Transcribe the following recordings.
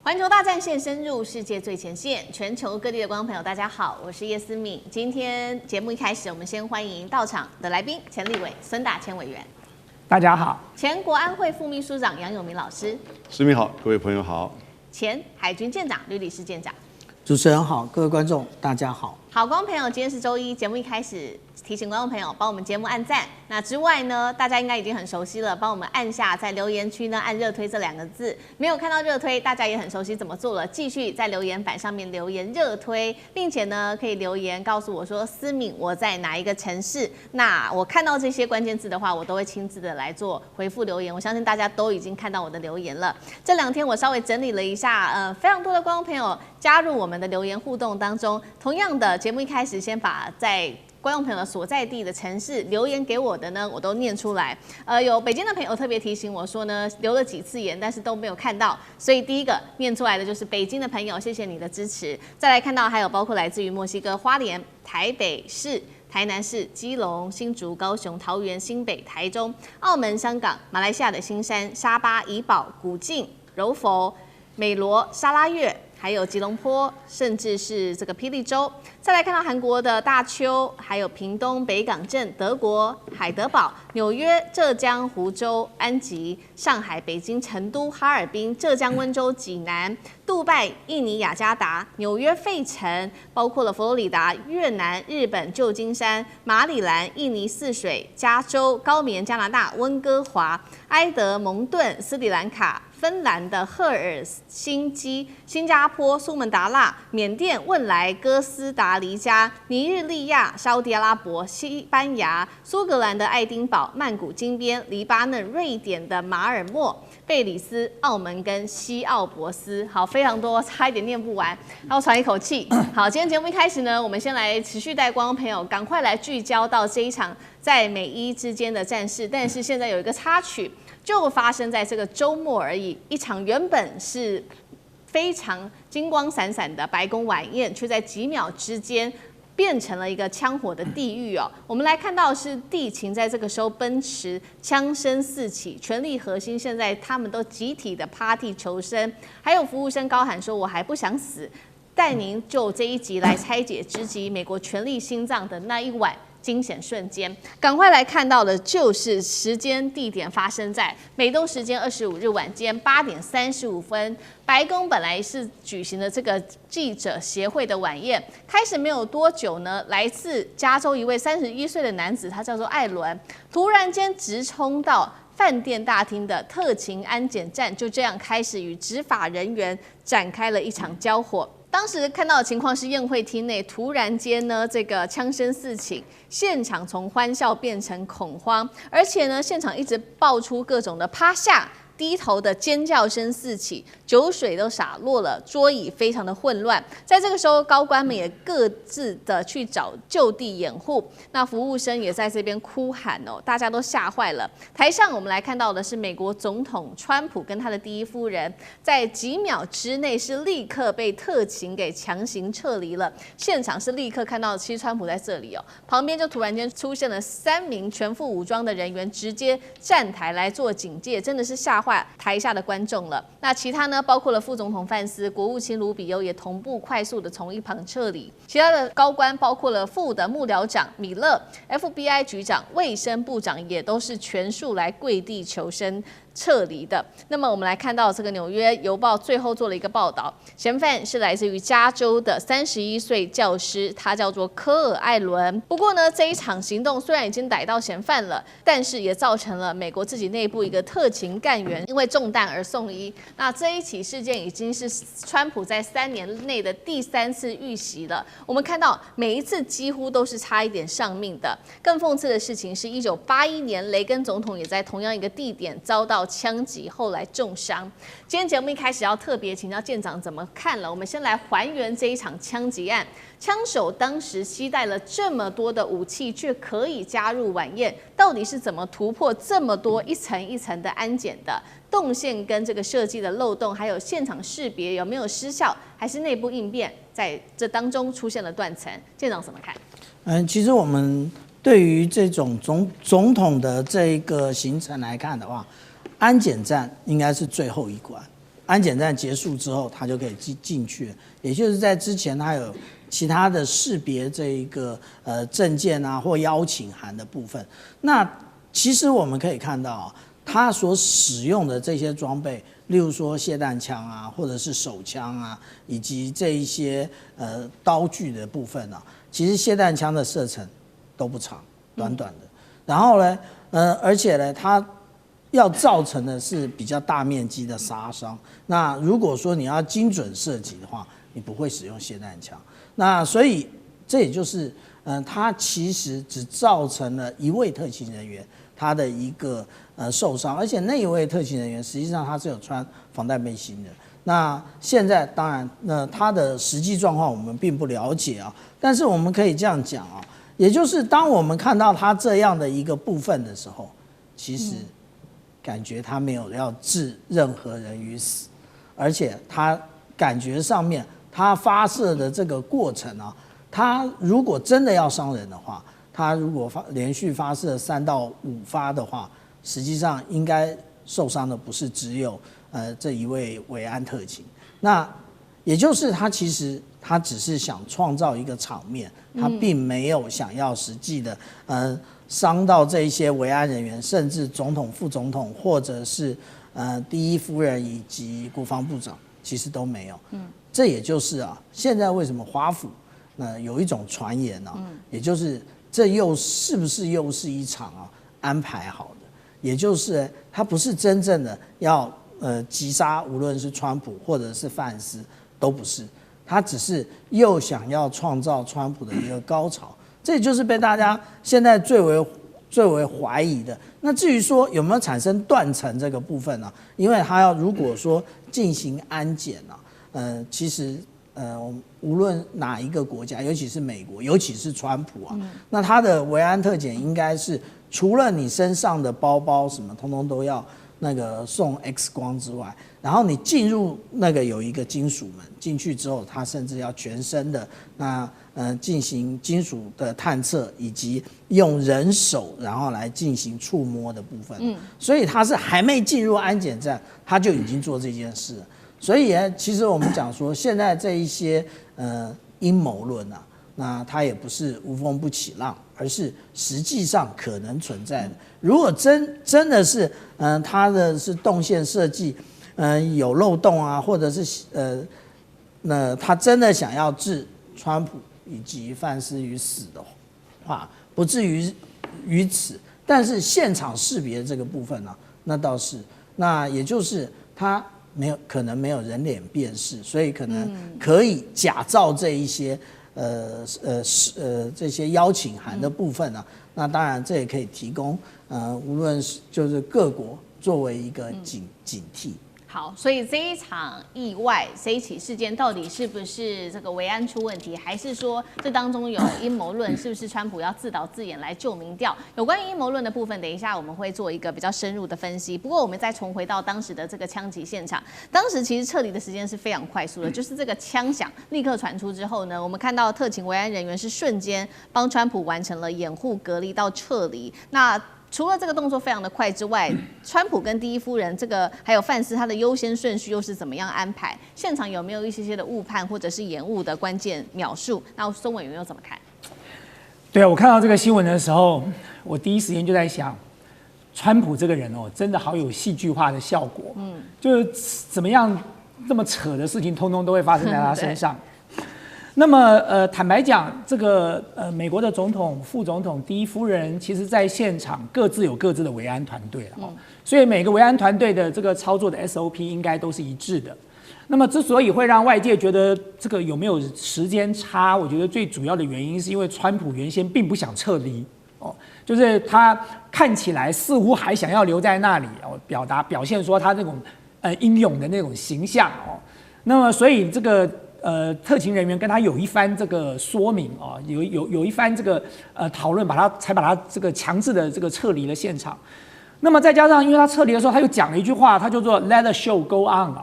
环球大战线深入世界最前线，全球各地的观众朋友，大家好，我是叶思敏。今天节目一开始，我们先欢迎到场的来宾，前立委孙大千委员。大家好，前国安会副秘书长杨永明老师。思敏好，各位朋友好。前海军舰长吕礼士舰长。主持人好，各位观众大家好。好，观众朋友，今天是周一，节目一开始提醒观众朋友帮我们节目按赞。那之外呢，大家应该已经很熟悉了，帮我们按下在留言区呢按热推这2个字。没有看到热推，大家也很熟悉怎么做了，继续在留言板上面留言热推，并且呢可以留言告诉我说思敏我在哪一个城市。那我看到这些关键字的话，我都会亲自的来做回复留言。我相信大家都已经看到我的留言了。这2天我稍微整理了一下，非常多的观众朋友加入我们的留言互动当中。同样的，节目一开始先把在观众朋友的所在地的城市留言给我的呢，我都念出来。有北京的朋友特别提醒我说呢，留了几次言，但是都没有看到，所以第一个念出来的就是北京的朋友，谢谢你的支持。再来看到还有包括来自于墨西哥花莲、台北市、台南市、基隆、新竹、高雄、桃园、新北、台中、澳门、香港、马来西亚的新山、沙巴、怡保、古晋、柔佛、美罗、沙拉越。还有吉隆坡，甚至是这个霹雳州。再来看到韩国的大邱，还有屏东、北港镇、德国海德堡、纽约、浙江湖州、安吉、上海、北京、成都、哈尔滨、浙江温州、济南、杜拜、印尼雅加达、纽约费城，包括了佛罗里达、越南、日本旧金山、马里兰、印尼泗水、加州、高棉、加拿大、温哥华、埃德蒙顿、斯里兰卡。芬兰的赫尔辛基、新加坡、苏门答腊、缅甸汶莱、哥斯达黎加、尼日利亚、沙特阿拉伯、西班牙、苏格兰的爱丁堡、曼谷金边、黎巴嫩、瑞典的马尔默、贝里斯、澳门跟西奥博斯。好，非常多，差一点念不完，然后喘一口气。好，今天节目一开始呢，我们先来持续带观众朋友赶快来聚焦到这一场在美伊之间的战事，但是现在有一个插曲。就发生在这个周末而已，一场原本是非常金光闪闪的白宫晚宴，却在几秒之间变成了一个枪火的地狱哦。我们来看到的是地勤在这个时候奔驰，枪声四起，权力核心现在他们都集体的 party 求生，还有服务生高喊说：“我还不想死。”带您就这一集来拆解直击美国权力心脏的那一晚。惊险瞬间，赶快来看到的就是时间地点发生在美东时间25日晚间8点35分。白宫本来是举行的这个记者协会的晚宴，开始没有多久呢，来自加州一位31岁的男子，他叫做艾伦，突然间直冲到饭店大厅的特勤安检站，就这样开始与执法人员展开了一场交火。当时看到的情况是，宴会厅内突然间呢，这个枪声四起，现场从欢笑变成恐慌，而且呢，现场一直爆出各种的趴下、低头的尖叫声四起，酒水都洒落了，桌椅非常的混乱。在这个时候，高官们也各自的去找就地掩护，那服务生也在这边哭喊哦，大家都吓坏了。台上我们来看到的是美国总统川普跟他的第一夫人，在几秒之内是立刻被特勤给强行撤离了。现场是立刻看到，其实川普在这里哦，旁边就突然间出现了3名全副武装的人员，直接站台来做警戒，真的是吓坏台下的观众了。那其他呢，包括了副总统范斯、国务卿卢比欧也同步快速的从一旁撤离。其他的高官包括了副的幕僚长米勒、FBI 局长、卫生部长也都是全数来跪地求生撤离的。那么我们来看到这个《纽约邮报》最后做了一个报道，嫌犯是来自于加州的31岁教师，他叫做科尔艾伦。不过呢，这一场行动虽然已经逮到嫌犯了，但是也造成了美国自己内部一个特勤干员因为中弹而送医。那这一起事件已经是川普在3年内的第3次遇袭了。我们看到每一次几乎都是差一点丧命的。更讽刺的事情是，1981年雷根总统也在同样一个地点遭到枪击，后来重伤。今天节目一开始要特别请教舰长怎么看了。我们先来还原这一场枪击案，枪手当时携带了这么多的武器，却可以加入晚宴，到底是怎么突破这么多一层一层的安检的动线跟这个设计的漏洞，还有现场识别有没有失效，还是内部应变在这当中出现了断层？舰长怎么看？其实我们对于这种总统的这个行程来看的话，安检站应该是最后一关。安检站结束之后，他就可以进去了。也就是在之前，他有其他的识别这一个证件啊或邀请函的部分。那其实我们可以看到啊，他所使用的这些装备，例如说霰弹枪啊，或者是手枪啊，以及这一些刀具的部分啊，其实霰弹枪的射程都不长，短短的。然后呢，而且呢，它要造成的是比较大面积的杀伤。那如果说你要精准射击的话，你不会使用霰弹枪。那所以这也就是，它其实只造成了一位特勤人员他的一个受伤，而且那一位特勤人员实际上他是有穿防弹背心的。那现在当然，他的实际状况我们并不了解啊，但是我们可以这样讲啊，也就是当我们看到他这样的一个部分的时候，其实感觉他没有要置任何人于死，而且他感觉上面他发射的这个过程啊，他如果真的要伤人的话，他如果连续发射3到5发的话，实际上应该受伤的不是只有这一位维安特勤，那也就是他其实他只是想创造一个场面，他并没有想要实际的伤到这一些维安人员，甚至总统、副总统，或者是第一夫人以及国防部长，其实都没有。这也就是啊，现在为什么华府有一种传言啊，也就是这是不是又是一场安排好的？也就是他不是真正的要击杀，无论是川普或者是范斯都不是，他只是又想要创造川普的一个高潮。这也就是被大家现在最为怀疑的。那至于说有没有产生断层这个部分呢？因为他要如果说进行安检啊，其实无论哪一个国家，尤其是美国，尤其是川普啊，那他的维安特检应该是除了你身上的包包什么，通通都要那个送 X 光之外，然后你进入那个有一个金属门，进去之后，他甚至要全身的进行金属的探测，以及用人手然后来进行触摸的部分。所以他是还没进入安检站，他就已经做这件事了。所以其实我们讲说，现在这一些阴谋论啊，那它也不是无风不起浪，而是实际上可能存在的。如果真的是它的是动线设计有漏洞啊，或者是那他真的想要置川普以及范斯于死的话，不至于此。但是现场识别这个部分呢，那倒是，那也就是他可能没有人脸辨识，所以可能可以假造这一些这些邀请函的部分啊。那当然这也可以提供无论是就是各国作为一个警惕。好，所以这一场意外，这一起事件到底是不是这个维安出问题，还是说这当中有阴谋论？是不是川普要自导自演来救民调？有关于阴谋论的部分，等一下我们会做一个比较深入的分析。不过我们再重回到当时的这个枪击现场，当时其实撤离的时间是非常快速的，就是这个枪响立刻传出之后呢，我们看到特勤维安人员是瞬间帮川普完成了掩护、隔离到撤离。那除了这个动作非常的快之外，川普跟第一夫人这个还有范斯他的优先顺序又是怎么样安排？现场有没有一些的误判或者是延误的关键描述？那宋委员又怎么看？对啊，我看到这个新闻的时候，我第一时间就在想，川普这个人哦，真的好有戏剧化的效果。就是怎么样这么扯的事情，通通都会发生在他身上。那么坦白讲，这个美国的总统、副总统、第一夫人，其实在现场各自有各自的维安团队了，所以每个维安团队的这个操作的 SOP 应该都是一致的。那么之所以会让外界觉得这个有没有时间差，我觉得最主要的原因是因为川普原先并不想撤离就是他看起来似乎还想要留在那里表现说他那种英勇的那种形象那么所以这个特勤人员跟他有一番这个说明有一番这个讨论，才把他这个强制的这个撤离了现场。那么再加上，因为他撤离的时候，他又讲了一句话，他就说 "Let the show go on"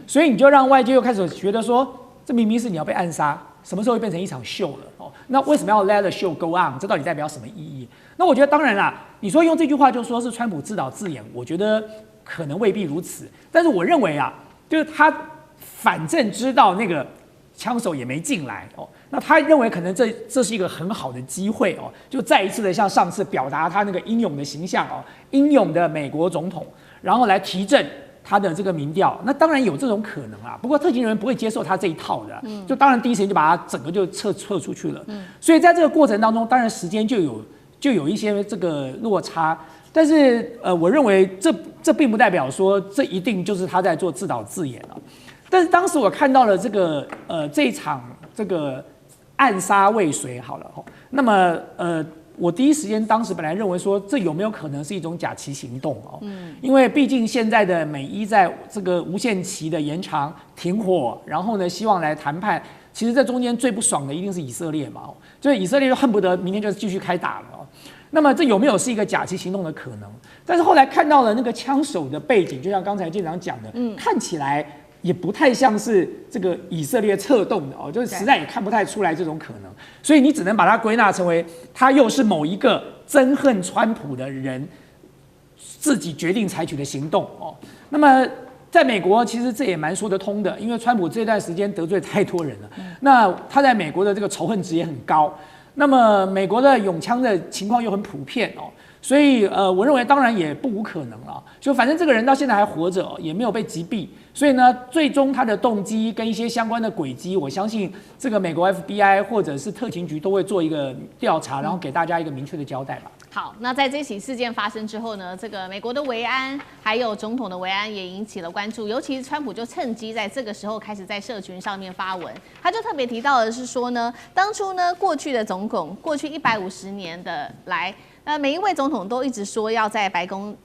所以你就让外界又开始觉得说，这明明是你要被暗杀，什么时候会变成一场秀了那为什么要 Let the show go on？ 这到底代表什么意义？那我觉得当然啦，你说用这句话就说是川普自导自演，我觉得可能未必如此。但是我认为就是他反正知道那个枪手也没进来哦，那他认为可能这是一个很好的机会哦，就再一次的像上次表达他那个英勇的形象哦，英勇的美国总统，然后来提振他的这个民调。那当然有这种可能啊，不过特勤人员不会接受他这一套的，就当然第一时间就把他整个就撤出去了。所以在这个过程当中，当然时间就有一些这个落差。但是我认为这并不代表说这一定就是他在做自导自演了。但是当时我看到了这一场这个暗杀未遂好了，那么我第一时间当时本来认为说这有没有可能是一种假期行动哦？因为毕竟现在的美伊在这个无限期的延长停火，然后呢希望来谈判，其实这中间最不爽的一定是以色列嘛，就是以色列就恨不得明天就继续开打了哦。那么这有没有是一个假期行动的可能？但是后来看到了那个枪手的背景，就像刚才舰长讲的，看起来也不太像是这个以色列策动的哦，就是实在也看不太出来这种可能，所以你只能把它归纳成为他又是某一个憎恨川普的人自己决定采取的行动哦。那么在美国其实这也蛮说得通的，因为川普这段时间得罪太多人了，那他在美国的这个仇恨值也很高。那么美国的拥枪的情况又很普遍哦，所以我认为当然也不无可能了。就反正这个人到现在还活着，也没有被击毙，所以呢，最终他的动机跟一些相关的轨迹，我相信这个美国 FBI 或者是特勤局都会做一个调查，然后给大家一个明确的交代吧。好，那在这起事件发生之后呢，这个美国的维安还有总统的维安也引起了关注，尤其是川普就趁机在这个时候开始在社群上面发文，他就特别提到的是说呢，当初呢过去的总统，过去150年的来，每一位总统都一直说要在白宫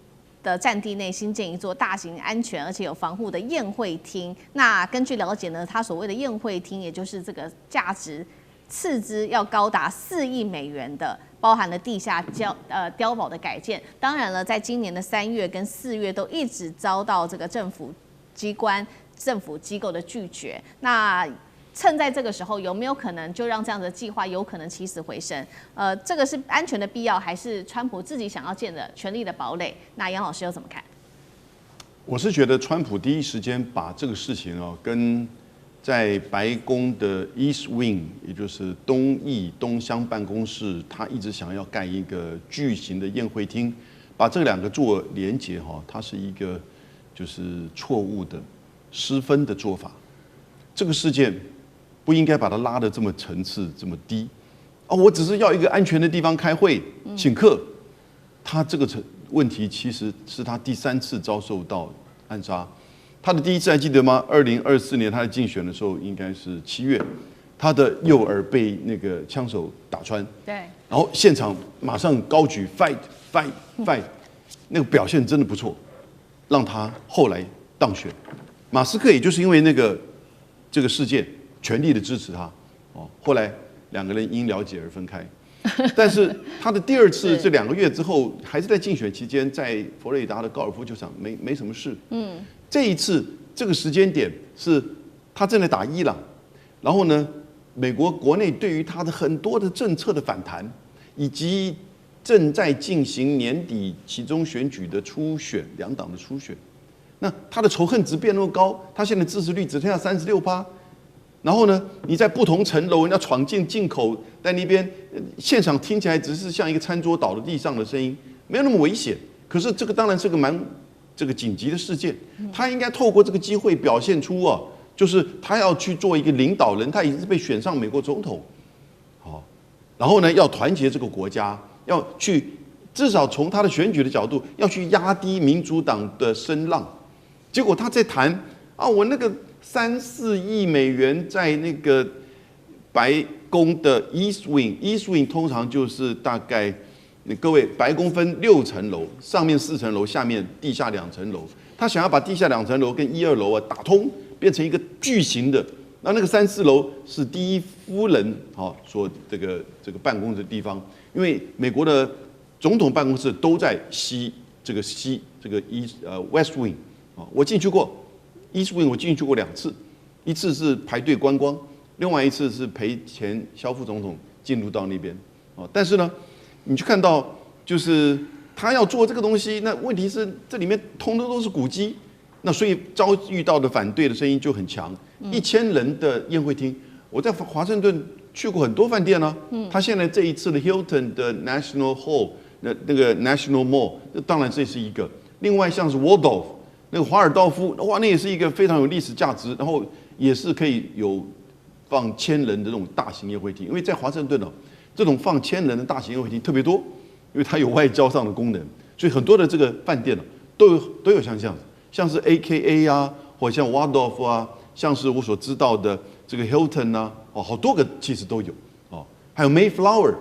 的占地内新建一座大型、安全而且有防护的宴会厅。那根据了解呢，他所谓的宴会厅，也就是这个价值斥资要高达4亿美元的，包含了地下碉堡的改建。当然了，在今年的3月跟4月都一直遭到这个政府机关、政府机构的拒绝。那趁在这个时候，有没有可能就让这样的计划有可能起死回生？这个是安全的必要，还是川普自己想要建的权力的堡垒？那杨老师又怎么看？我是觉得川普第一时间把这个事情跟在白宫的 East Wing， 也就是东翼东厢办公室，他一直想要盖一个巨型的宴会厅，把这两个做连结它是一个就是错误的、失分的做法。这个事件不应该把它拉得这么层次这么低我只是要一个安全的地方开会请客，他这个问题其实是他第3次遭受到暗杀。他的第一次还记得吗？2024年他在竞选的时候，应该是7月，他的右耳被那个枪手打穿，对，然后现场马上高举 fight fight fight， 那个表现真的不错，让他后来当选。马斯克也就是因为这个事件，全力的支持他，后来2个人因了解而分开。但是他的第2次这2个月之后，还是在竞选期间，在佛罗里达的高尔夫球场没什么事。这一次这个时间点是他正在打伊朗，然后呢，美国国内对于他的很多的政策的反弹，以及正在进行年底期中选举的初选，2党的初选，那他的仇恨值变那么高，他现在支持率只剩下36%。然后呢，你在不同层楼，人家闯进进口，在那边现场听起来只是像一个餐桌倒在地上的声音，没有那么危险。可是这个当然是个蛮紧急的事件，他应该透过这个机会表现出就是他要去做一个领导人，他已经是被选上美国总统，然后呢要团结这个国家，要去至少从他的选举的角度要去压低民主党的声浪。结果他在谈我那个3、4亿美元在那个白宫的 East Wing，East Wing 通常就是大概，各位白宫分6层楼，上面4层楼，下面地下2层楼。他想要把地下2层楼跟1、2楼打通，变成一个巨型的。那个3、4楼是第一夫人所这个办公的地方，因为美国的总统办公室都在West Wing。我进去过 East Wing， 我进去过2次，一次是排队观光，另外一次是陪前萧副总统进入到那边。但是呢，你去看到就是他要做这个东西，那问题是这里面通通都是古迹，那所以遭遇到的反对的声音就很强。1000人的宴会厅，我在华盛顿去过很多饭店呢。他现在这一次的 Hilton 的 National Hall， 那个 National Mall， 当然这是一个。另外像是 Waldorf 那个华尔道夫，哇，那也是一个非常有历史价值，然后也是可以有放1000人的这种大型宴会厅。因为在华盛顿哦，这种放1000人的大型宴会厅特别多，因为它有外交上的功能，所以很多的这个饭店都有像这样子，像是 AKA 啊，或者像 Waldorf 啊，像是我所知道的这个 Hilton 啊，好多个其实都有哦，还有 Mayflower，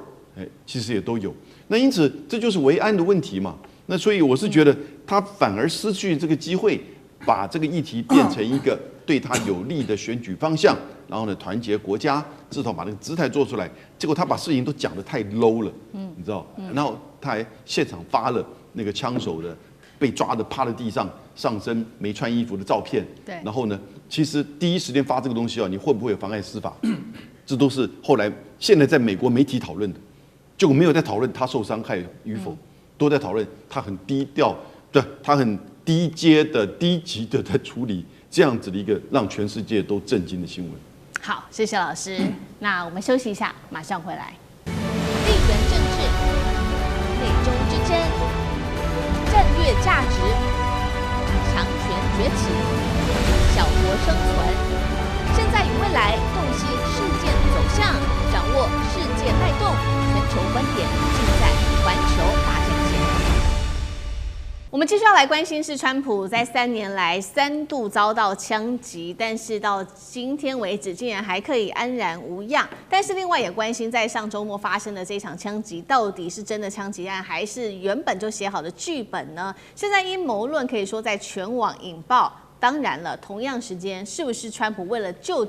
其实也都有。那因此这就是维安的问题嘛。那所以我是觉得他反而失去这个机会，把这个议题变成一个对他有利的选举方向，然后呢团结国家，至少把那个姿态做出来。结果他把事情都讲得太 low 了，你知道？然后他还现场发了那个枪手的被抓的趴在地上，上身没穿衣服的照片。对。然后呢，其实第一时间发这个东西你会不会有妨碍司法？这都是后来现在在美国媒体讨论的，结果没有在讨论他受伤害与否。都在讨论他很低调，对，他很低阶的、低级的在处理这样子的一个让全世界都震惊的新闻。好，谢谢老师。那我们休息一下，马上回来。地缘政治、内中之争、战略价值、强权崛起、小国生存，现在与未来洞悉事件走向，掌握世界脉动，全球观点尽在环球大战线。我们继续要来关心是川普在3年来3度遭到枪击，但是到今天为止竟然还可以安然无恙。但是另外也关心在上周末发生的这场枪击到底是真的枪击案，还是原本就写好的剧本呢？现在阴谋论可以说在全网引爆。当然了，同样时间是不是川普为了救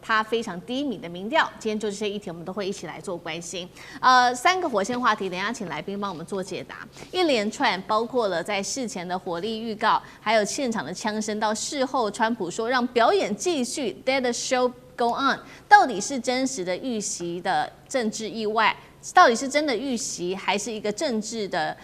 他非常低迷的民调？今天就这些议题，我们都会一起来做关心。3个火线话题，等一下请来宾帮我们做解答。一连串包括了在事前的火力预告，还有现场的枪声，到事后川普说让表演继续 ，Let the show go on， 到底是真实的遇袭的政治意外？到底是真的遇袭，还是一个政治的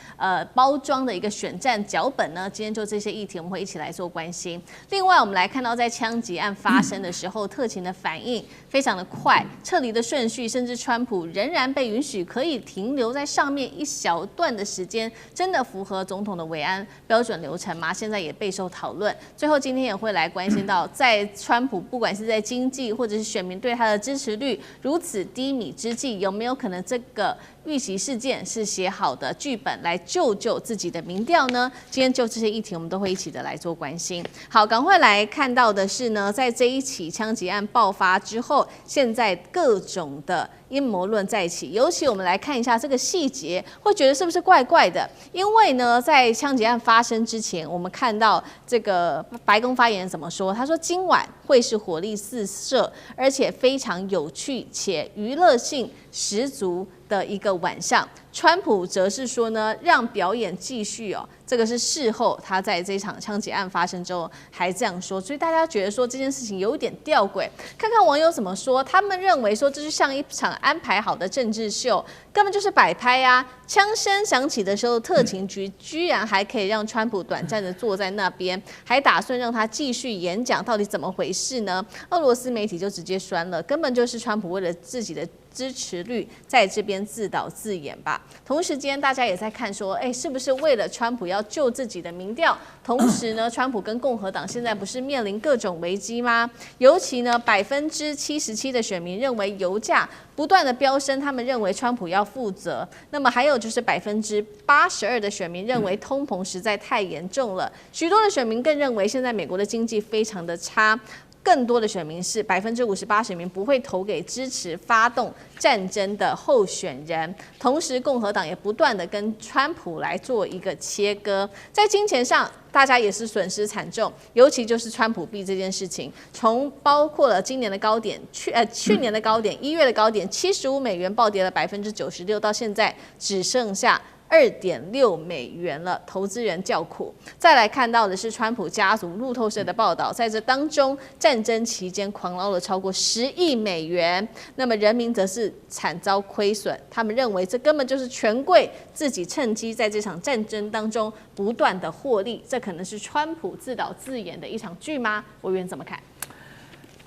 包装的一个选战脚本呢？今天就这些议题，我们会一起来做关心。另外，我们来看到在枪击案发生的时候，特勤的反应非常的快，撤离的顺序，甚至川普仍然被允许可以停留在上面一小段的时间，真的符合总统的维安标准流程吗？现在也备受讨论。最后，今天也会来关心到，在川普不管是在经济或者是选民对他的支持率如此低迷之际，有没有可能这个遇袭事件是写好的剧本来救自己的民调呢？今天就这些议题，我们都会一起的来做关心。好，赶快来看到的是呢，在这一起枪击案爆发之后，现在各种的阴谋论在一起，尤其我们来看一下这个细节，会觉得是不是怪怪的？因为呢，在枪击案发生之前，我们看到这个白宫发言人怎么说？他说今晚会是火力四射，而且非常有趣且娱乐性十足的一个晚上。川普则是说呢，让表演继续哦，这个是事后他在这场枪击案发生之后还这样说，所以大家觉得说这件事情有一点吊诡。看看网友怎么说，他们认为说这就像一场安排好的政治秀，根本就是摆拍啊！枪声响起的时候，特勤局居然还可以让川普短暂的坐在那边，还打算让他继续演讲，到底怎么回事呢？俄罗斯媒体就直接酸了，根本就是川普为了自己的支持率在这边自导自演吧。同时间，大家也在看说，是不是为了川普要救自己的民调？同时呢，川普跟共和党现在不是面临各种危机吗？尤其呢，77%的选民认为油价不断的飙升，他们认为川普要负责。那么还有就是82%的选民认为通膨实在太严重了，许多的选民更认为现在美国的经济非常的差。更多的选民是58%选民不会投给支持发动战争的候选人，同时共和党也不断的跟川普来做一个切割，在金钱上大家也是损失惨重，尤其就是川普币这件事情，从包括了今年的高点，去年的高点，1月的高点，$75暴跌了96%，到现在只剩下2.6美元了，投资人叫苦。再来看到的是川普家族路透社的报道，在这当中，战争期间狂捞了超过10亿美元，那么人民则是惨遭亏损。他们认为这根本就是权贵自己趁机在这场战争当中不断的获利，这可能是川普自导自演的一场剧吗？委员怎么看？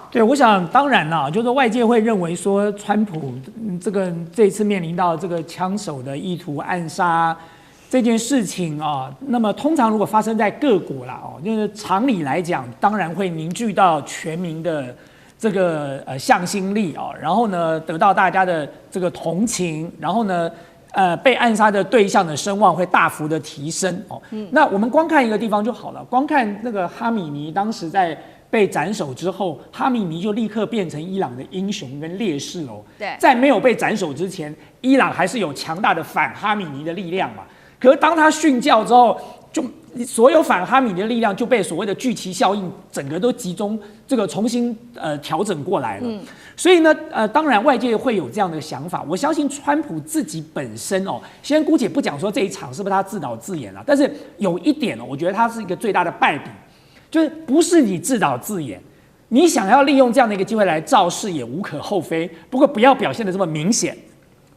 对，我想当然啦，就是外界会认为说，川普这次面临到这个枪手的意图暗杀这件事情啊，那么通常如果发生在各国啦，就是常理来讲，当然会凝聚到全民的这个向心力啊，然后呢得到大家的这个同情，然后呢被暗杀的对象的声望会大幅的提升哦。那我们光看一个地方就好了，光看那个哈米尼当时在被斩首之后，哈米尼就立刻变成伊朗的英雄跟烈士哦。对，在没有被斩首之前，伊朗还是有强大的反哈米尼的力量嘛。可是当他殉教之后，就所有反哈米尼的力量就被所谓的聚集效应整个都集中这个重新调整过来了。所以呢当然外界会有这样的想法。我相信川普自己本身哦，先姑且不讲说这一场是不是他自导自演了，但是有一点我觉得他是一个最大的败笔。就是不是你自导自演，你想要利用这样的一个机会来造势也无可厚非，不过不要表现得这么明显。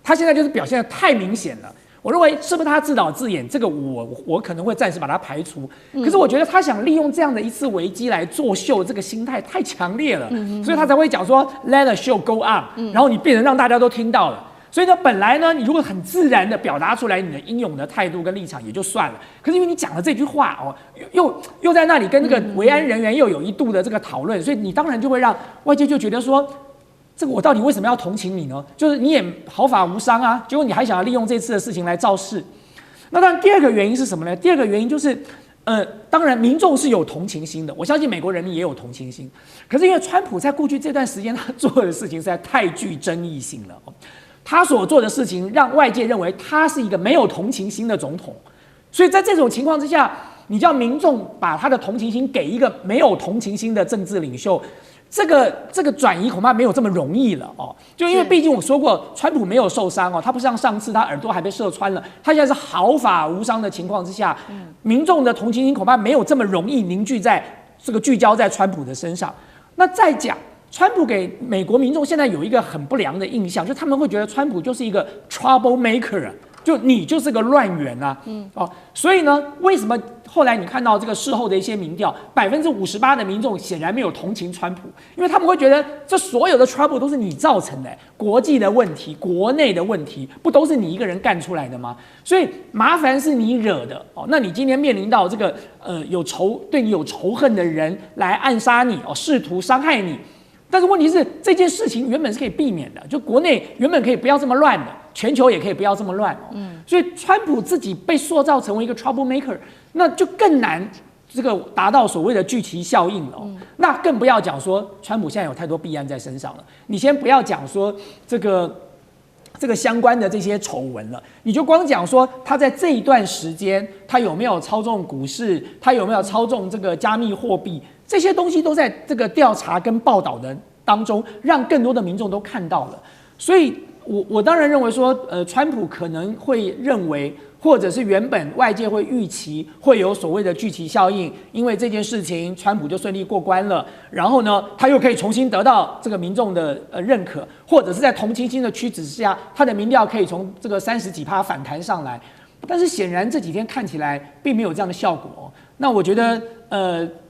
他现在就是表现得太明显了，我认为是不是他自导自演，这个我可能会暂时把它排除。可是我觉得他想利用这样的一次危机来作秀，这个心态太强烈了，所以他才会讲说 Let the show go on，然后你变成让大家都听到了。所以呢，本来呢，你如果很自然的表达出来你的英勇的态度跟立场也就算了，可是因为你讲了这句话哦，又在那里跟这个维安人员又有一度的这个讨论，所以你当然就会让外界就觉得说，这个我到底为什么要同情你呢？就是你也毫发无伤啊，结果你还想要利用这次的事情来造势。那当然，第二个原因是什么呢？第二个原因就是，当然民众是有同情心的，我相信美国人民也有同情心。可是因为川普在过去这段时间他做的事情实在太具争议性了。他所做的事情让外界认为他是一个没有同情心的总统，所以在这种情况之下，你叫民众把他的同情心给一个没有同情心的政治领袖，这个转移恐怕没有这么容易了哦。就因为毕竟我说过，川普没有受伤哦，他不像上次他耳朵还被射穿了，他现在是毫发无伤的情况之下，民众的同情心恐怕没有这么容易凝聚在这个聚焦在川普的身上。那再讲。川普给美国民众现在有一个很不良的印象，就他们会觉得川普就是一个 trouble maker， 就你就是个乱源啊，所以呢，为什么后来你看到这个事后的一些民调，58%的民众显然没有同情川普，因为他们会觉得这所有的 trouble 都是你造成的，国际的问题、国内的问题，不都是你一个人干出来的吗？所以麻烦是你惹的哦，那你今天面临到这个对你有仇恨的人来暗杀你哦，试图伤害你。但是问题是，这件事情原本是可以避免的，就国内原本可以不要这么乱的，全球也可以不要这么乱哦。所以川普自己被塑造成为一个 trouble maker， 那就更难这个达到所谓的聚集效应了哦。那更不要讲说川普现在有太多弊案在身上了。你先不要讲说这个相关的这些丑闻了，你就光讲说他在这一段时间他有没有操纵股市，他有没有操纵这个加密货币。这些东西都在这个调查跟报道的当中，让更多的民众都看到了。所以我当然认为说，川普可能会认为，或者是原本外界会预期会有所谓的聚集效应，因为这件事情川普就顺利过关了，然后呢，他又可以重新得到这个民众的认可，或者是在同情心的驱使之下，他的民调可以从这个30几%反弹上来。但是显然这几天看起来并没有这样的效果哦。那我觉得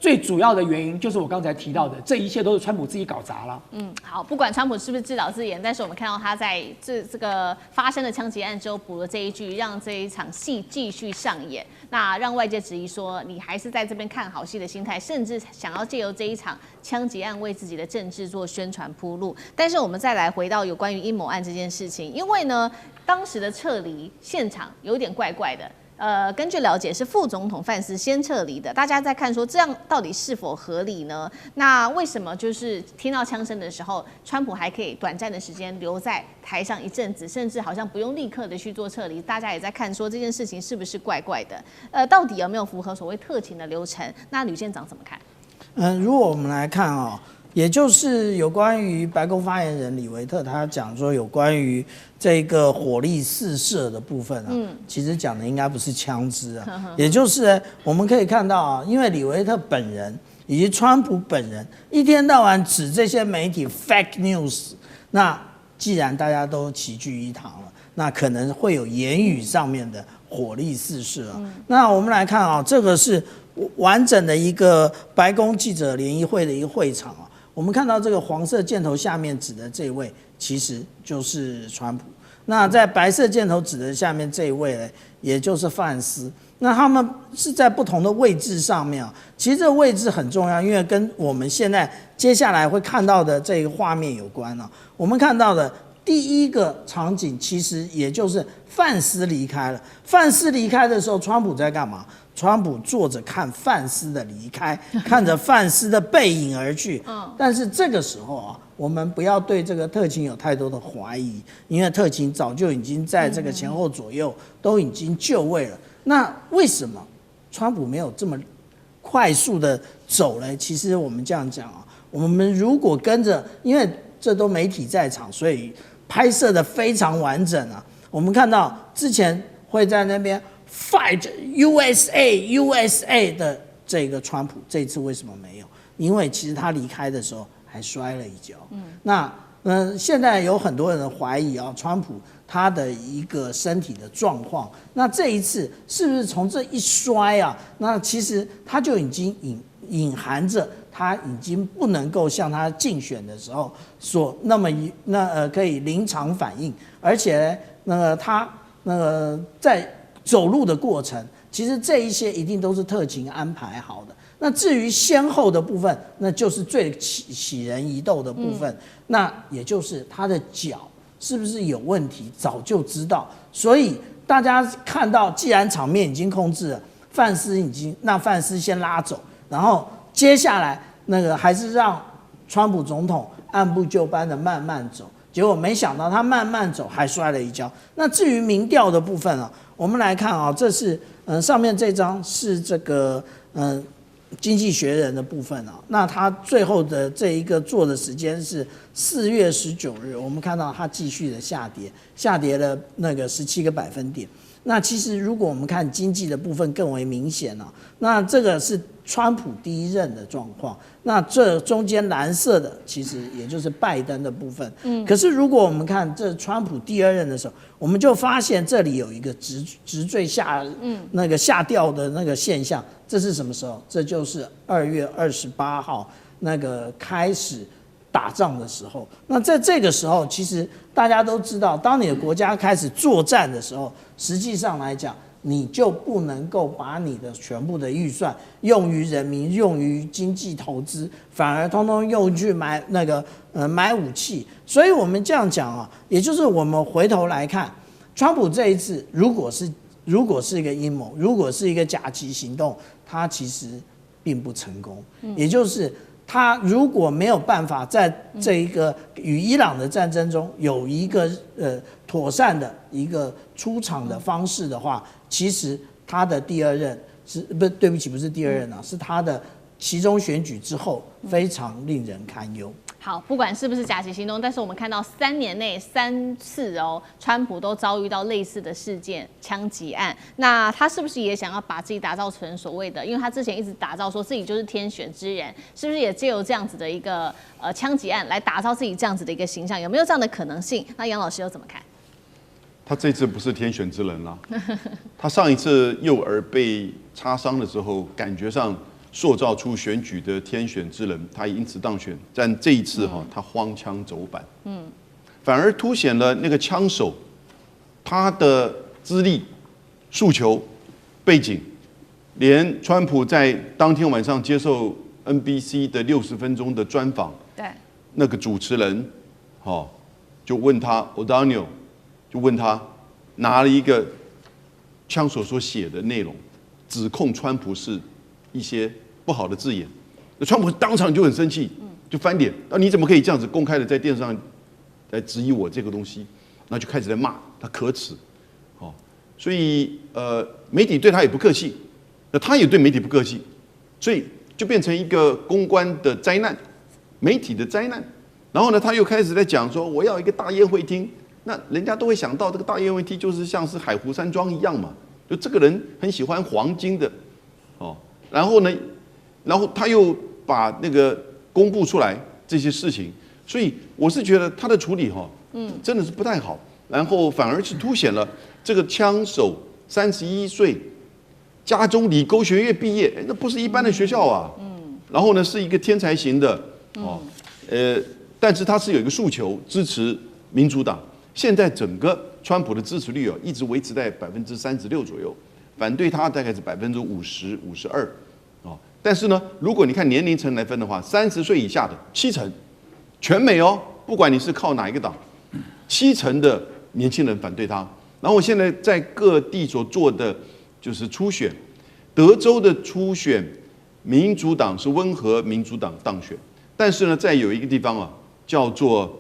最主要的原因就是我刚才提到的，这一切都是川普自己搞砸了。好，不管川普是不是自导自演，但是我们看到他在这个发生的枪击案之后补了这一句，让这一场戏继续上演，那让外界质疑说你还是在这边看好戏的心态，甚至想要借由这一场枪击案为自己的政治做宣传铺路。但是我们再来回到有关于阴谋案这件事情，因为呢，当时的撤离现场有点怪怪的。根据了解是副总统范斯先撤离的，大家在看说这样到底是否合理呢？那为什么就是听到枪声的时候，川普还可以短暂的时间留在台上一阵子，甚至好像不用立刻的去做撤离？大家也在看说这件事情是不是怪怪的？到底有没有符合所谓特勤的流程？那吕县长怎么看？如果我们来看也就是有关于白宫发言人李维特他讲说有关于这个火力四射的部分啊，其实讲的应该不是枪支啊，也就是我们可以看到啊，因为李维特本人以及川普本人一天到晚指这些媒体 fake news， 那既然大家都齐聚一堂了，那可能会有言语上面的火力四射啊。那我们来看啊，这个是完整的一个白宫记者联谊会的一个会场啊。我们看到这个黄色箭头下面指的这位，其实就是川普。那在白色箭头指的下面这一位呢，也就是范斯。那他们是在不同的位置上面啊。其实这个位置很重要，因为跟我们现在接下来会看到的这个画面有关啊。我们看到的第一个场景，其实也就是范斯离开了。范斯离开的时候，川普在干嘛？川普坐着看范斯的离开，看着范斯的背影而去。但是这个时候啊，我们不要对这个特勤有太多的怀疑，因为特勤早就已经在这个前后左右都已经就位了。那为什么川普没有这么快速的走呢？其实我们这样讲啊，我们如果跟着，因为这都媒体在场，所以拍摄的非常完整啊。我们看到之前会在那边 Fight USA 的这个川普，这一次为什么没有？因为其实他离开的时候还摔了一跤。那现在有很多人怀疑啊，川普他的一个身体的状况。那这一次是不是从这一摔啊？那其实他就已经隐含着他已经不能够像他竞选的时候所那么可以临场反应，而且他在走路的过程，其实这一些一定都是特勤安排好的。那至于先后的部分，那就是最起人疑窦的部分。那也就是他的脚是不是有问题，早就知道。所以大家看到，既然场面已经控制了，范斯先拉走，然后接下来还是让川普总统按部就班的慢慢走。结果没想到他慢慢走还摔了一跤。那至于民调的部分啊，我们来看啊，这是上面这张是这个经济学人的部分啊。那他最后的这一个做的时间是4月19日，我们看到他继续的下跌了17个百分点。那其实如果我们看经济的部分更为明显啊，那这个是川普第一任的状况，那这中间蓝色的其实也就是拜登的部分。可是如果我们看这川普第二任的时候，我们就发现这里有一个直坠下掉的那个现象，这是什么时候？这就是2月28号开始打仗的时候。那在这个时候，其实大家都知道，当你的国家开始作战的时候，实际上来讲，你就不能够把你的全部的预算用于人民，用于经济投资，反而通通用去买武器。所以我们这样讲啊，也就是我们回头来看，川普这一次如果是一个阴谋，如果是一个假旗行动，他其实并不成功。也就是他如果没有办法在这一个与伊朗的战争中有一个妥善的一个出场的方式的话，其实他的第二任不是第二任啊，是他的期中选举之后非常令人堪忧。好，不管是不是假旗行动，但是我们看到3年内3次川普都遭遇到类似的事件，枪击案。那他是不是也想要把自己打造成所谓的，因为他之前一直打造说自己就是天选之人，是不是也借由这样子的一个枪击案来打造自己这样子的一个形象？有没有这样的可能性？那杨老师又怎么看？他这次不是天选之人啦，他上一次右耳被擦伤的时候，感觉上塑造出选举的天选之人，他也因此当选。但这一次他荒腔走板，反而凸显了那个枪手他的资历、诉求、背景。连川普在当天晚上接受 NBC 的60分钟的专访，对，那个主持人，就问他 O'Donnell， 就问他拿了一个枪手所写的内容，指控川普是一些不好的字眼，川普当场就很生气，就翻脸，你怎么可以这样子公开的在电视上来质疑我这个东西？那就开始在骂他可耻，所以媒体对他也不客气，那他也对媒体不客气，所以就变成一个公关的灾难。媒体的灾难。然后呢，他又开始在讲说我要一个大宴会厅，那人家都会想到这个大宴会厅就是像是海湖山庄一样嘛，就这个人很喜欢黄金的，哦，然后呢，然后他又把那个公布出来这些事情，所以我是觉得他的处理真的是不太好，然后反而是凸显了这个枪手31岁，加州理工学院毕业，那不是一般的学校啊，然后呢是一个天才型的，但是他是有一个诉求，支持民主党。现在整个川普的支持率一直维持在36%左右，反对他大概是50%、52%。但是呢，如果你看年龄层来分的话，30岁以下的70%，全美不管你是靠哪一个党，70%的年轻人反对他。然后现在在各地所做的就是初选，德州的初选，民主党是温和民主党当选，但是呢，在有一个地方叫做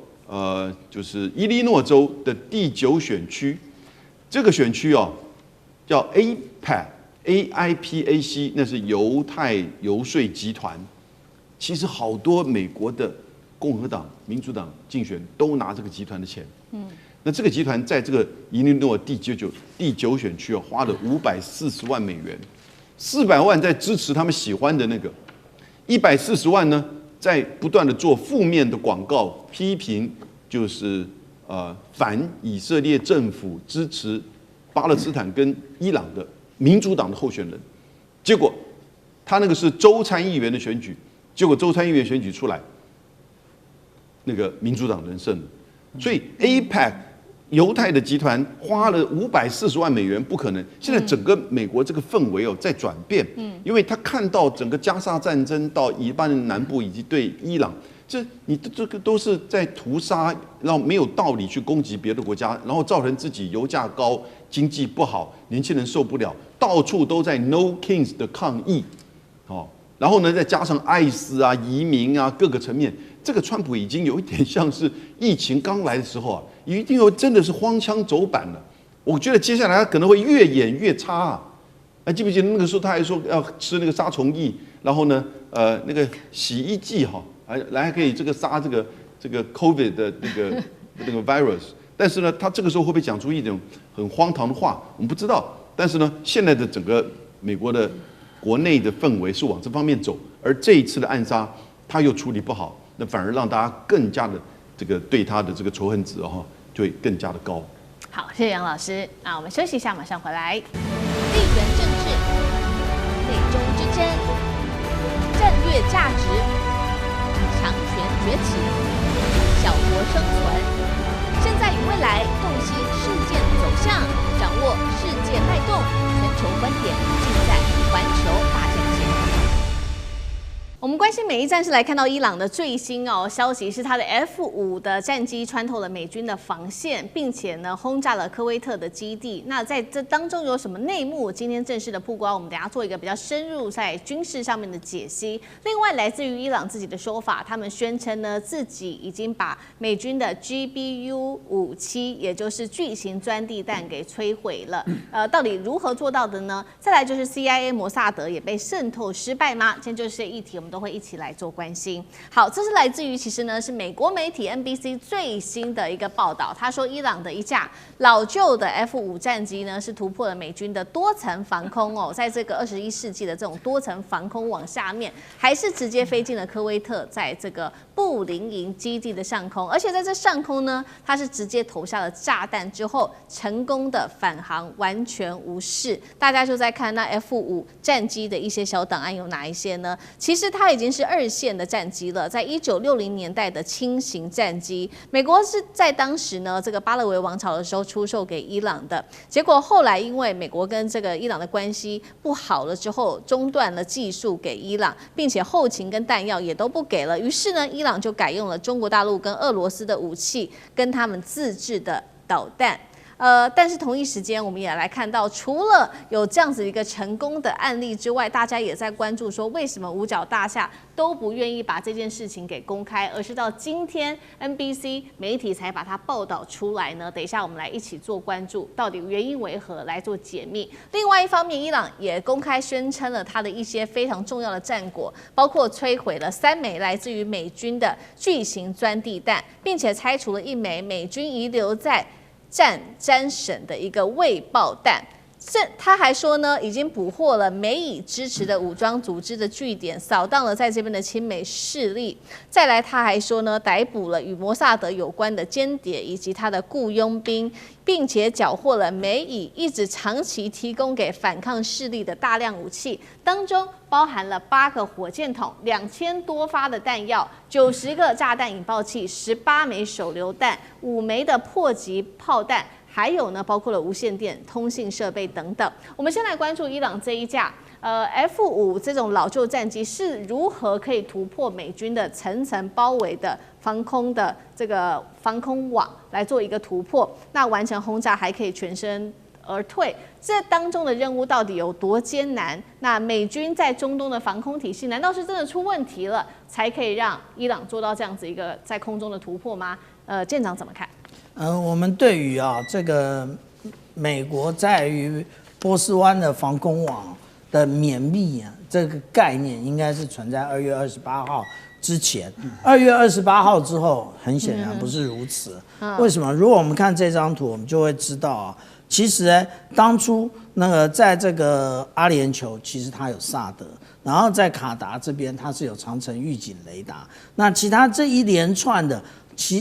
就是伊利诺州的第9选区，这个选区叫 AIPAC， 那是犹太游说集团。其实好多美国的共和党、民主党竞选都拿这个集团的钱。那这个集团在这个伊利诺第9选区花了540万美元，400万在支持他们喜欢的那个，140万呢，在不断的做负面的广告，批评就是反以色列政府，支持巴勒斯坦跟伊朗的民主党的候选人。结果他那个是州参议员的选举，结果州参议员选举出来，那个民主党人胜了。所以 AIPAC 犹太的集团花了540万美元，不可能。现在整个美国这个氛围在转变，因为他看到整个加沙战争到黎巴嫩南部以及对伊朗，你这个都是在屠杀，然后没有道理去攻击别的国家，然后造成自己油价高、经济不好，年轻人受不了，到处都在 No Kings 的抗议，然后呢再加上艾斯移民各个层面。这个川普已经有一点像是疫情刚来的时候一定真的是荒腔走板了。我觉得接下来他可能会越演越差记不记得那个时候他还说要吃那个杀虫剂，然后呢那个洗衣剂还可以这个杀这个 COVID 的那个 virus。但是呢，他这个时候会不会讲出一种很荒唐的话，我们不知道。但是呢，现在的整个美国的国内的氛围是往这方面走，而这一次的暗杀他又处理不好。那反而让大家更加的这个对他的这个仇恨值就会更加的高。好，谢谢杨老师。那我们休息一下，马上回来。地缘政治、内中之争、战略价值、强权崛起、小国生存，现在与未来洞悉事件走向，掌握世界脉动，全球观点尽在环球大战线。我们关心每一战是来看到伊朗的最新消息，是他的 F5的战机穿透了美军的防线，并且呢轰炸了科威特的基地。那在这当中有什么内幕？今天正式的曝光，我们等一下做一个比较深入在军事上面的解析。另外，来自于伊朗自己的说法，他们宣称呢自己已经把美军的 GBU-57，也就是巨型钻地弹给摧毁了。到底如何做到的呢？再来就是 CIA 摩萨德也被渗透失败吗？今天就是这议题，我们都会一起来做关心。好，这是来自于其实呢是美国媒体 NBC 最新的一个报道，他说伊朗的一架老旧的 F5战机呢是突破了美军的多层防空在这个21世纪的这种多层防空网下面，还是直接飞进了科威特，在这个布林营基地的上空，而且在这上空呢，它是直接投下了炸弹之后，成功的返航，完全无事。大家就在看那 F5战机的一些小档案有哪一些呢？其实它已经是2线的战机了，在1960年代的轻型战机，美国是在当时呢这个巴勒维王朝的时候出售给伊朗的，结果后来因为美国跟这个伊朗的关系不好了之后，中断了技术给伊朗，并且后勤跟弹药也都不给了，于是呢伊朗就改用了中国大陆跟俄罗斯的武器跟他们自制的导弹。但是同一时间，我们也来看到，除了有这样子一个成功的案例之外，大家也在关注说，为什么五角大厦都不愿意把这件事情给公开，而是到今天 NBC 媒体才把它报道出来呢？等一下我们来一起做关注，到底原因为何来做解密。另外一方面，伊朗也公开宣称了它的一些非常重要的战果，包括摧毁了3枚来自于美军的巨型钻地弹，并且拆除了1枚美军遗留在詹省的一个未爆弹。他还说呢，已经捕获了美以支持的武装组织的据点，扫荡了在这边的亲美势力。再来，他还说呢，逮捕了与摩萨德有关的间谍以及他的雇佣兵，并且缴获了美以一直长期提供给反抗势力的大量武器，当中包含了8个火箭筒、2000多发的弹药、90个炸弹引爆器、18枚手榴弹、5枚的迫击炮弹。还有呢，包括了无线电、通信设备等等。我们先来关注伊朗这一架F5这种老旧战机是如何可以突破美军的层层包围的防空的这个防空网来做一个突破，那完成轰炸还可以全身而退，这当中的任务到底有多艰难？那美军在中东的防空体系难道是真的出问题了，才可以让伊朗做到这样子一个在空中的突破吗？舰长怎么看？我们对于这个美国在于波斯湾的防空网的绵密这个概念，应该是存在2月28号之前。2月28号之后，很显然不是如此。为什么？如果我们看这张图，我们就会知道其实当初那个在这个阿联酋，其实它有萨德，然后在卡达这边它是有长城预警雷达，那其他这一连串的。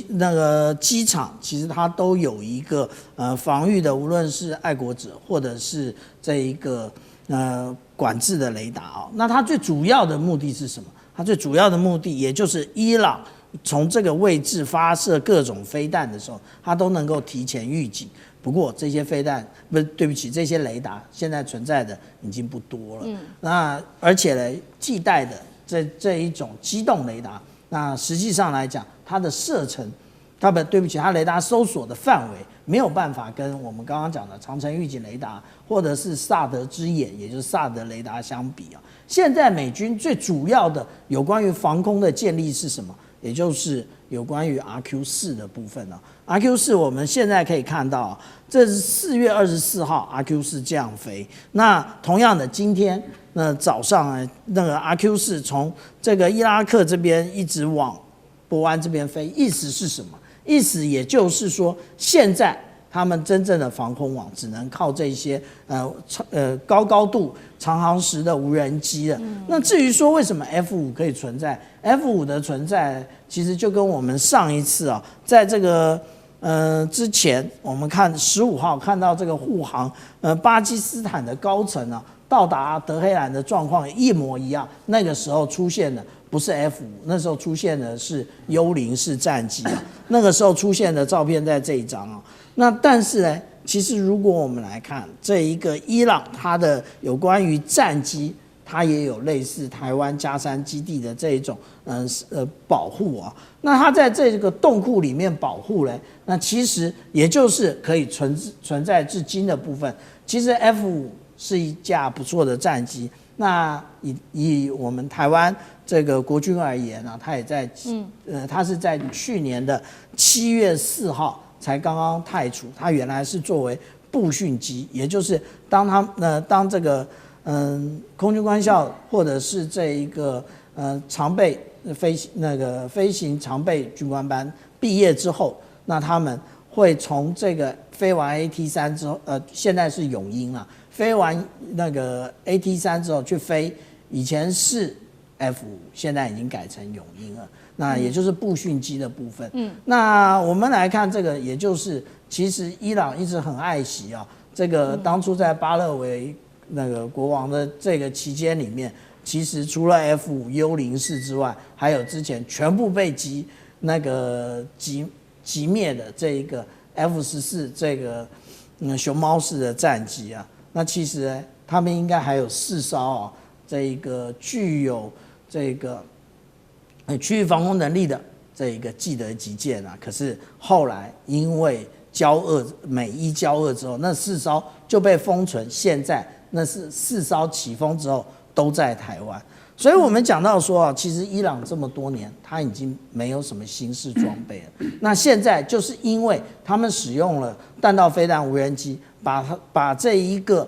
那个机场其实它都有一个防御的，无论是爱国者或者是这一个管制的雷达那它最主要的目的是什么？它最主要的目的也就是伊朗从这个位置发射各种飞弹的时候，它都能够提前预警。不过这些飞弹对不起，这些雷达现在存在的已经不多了。那而且呢，替代的这一种机动雷达。那实际上来讲，它的射程，它雷达搜索的范围没有办法跟我们刚刚讲的长城预警雷达或者是萨德之眼，也就是萨德雷达相比现在美军最主要的有关于防空的建立是什么？也就是有关于 RQ4 的部分RQ4 我们现在可以看到这是4月24号 RQ4 降飞。那同样的，今天那早上那个 RQ4 从这个伊拉克这边一直往波湾这边飞，意思是什么？意思也就是说，现在他们真正的防空网只能靠这些高度长航时的无人机了。那至于说为什么 F5可以存在，F5的存在其实就跟我们上一次在这个之前我们看15号看到这个护航巴基斯坦的高层到达德黑兰的状况一模一样。那个时候出现的不是 F5，那时候出现的是幽灵式战机那个时候出现的照片在这一张那但是呢，其实如果我们来看这一个伊朗，它的有关于战机，它也有类似台湾佳山基地的这一种保护那它在这个洞库里面保护呢，那其实也就是可以存在至今的部分。其实 F5是一架不错的战机。那以我们台湾这个国军而言它也在它是在去年的7月4号才刚刚汰除。它原来是作为步训机，也就是当这个空军官校或者是这一个常备飞行常备军官班毕业之后，那他们会从这个飞完 AT3 之后，现在是永鹰飞完那个 AT3 之后去飞，以前是 F5，现在已经改成永鹰了。那也就是步训机的部分。那我们来看这个，也就是其实伊朗一直很爱惜这个当初在巴勒维那个国王的这个期间里面，其实除了 F5 幽灵式之外，还有之前全部被击灭的这一个 F14这个熊猫式的战机那其实呢，他们应该还有4艘这一个具有这个区域防空能力的这一个基德级舰可是后来因为交恶美伊交恶之后，那4艘就被封存，现在那是4艘起封之后都在台湾。所以我们讲到说啊，其实伊朗这么多年，它已经没有什么新式装备了。那现在就是因为他们使用了弹道飞弹无人机，把这一个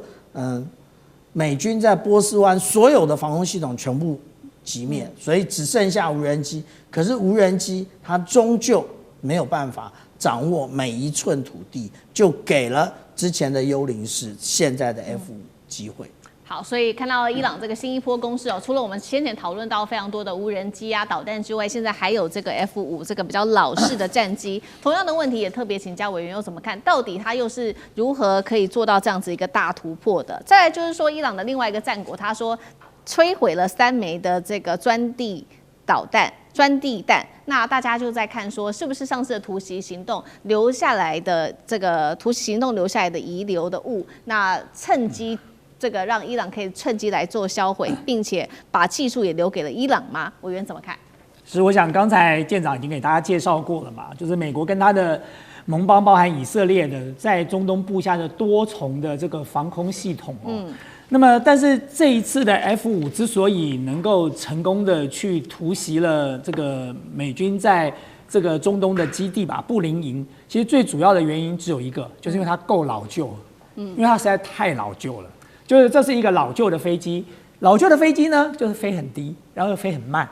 美军在波斯湾所有的防空系统全部击灭，所以只剩下无人机。可是无人机它终究没有办法掌握每一寸土地，就给了之前的幽灵式现在的 F5机会。好，所以看到伊朗这个新一波攻势哦，除了我们先前讨论到非常多的无人机啊、导弹之外，现在还有这个 F5这个比较老式的战机。同样的问题也特别请教委员又怎么看？到底它又是如何可以做到这样子一个大突破的？再来就是说，伊朗的另外一个战果，他说摧毁了3枚的这个钻地弹，那大家就在看说，是不是上次的突袭行动留下来的这个突袭行动留下来的遗留的物，那趁机。这个让伊朗可以趁机来做销毁，并且把技术也留给了伊朗吗？委员怎么看？是，我想刚才舰长已经给大家介绍过了嘛，就是美国跟他的盟邦，包含以色列的，在中东布下的多重的这个防空系统哦。那么，但是这一次的 F5之所以能够成功的去突袭了这个美军在这个中东的基地吧，布林营，其实最主要的原因只有一个，就是因为它够老旧了，因为它实在太老旧了。就是这是一个老旧的飞机，老旧的飞机呢，就是飞很低，然后又飞很慢。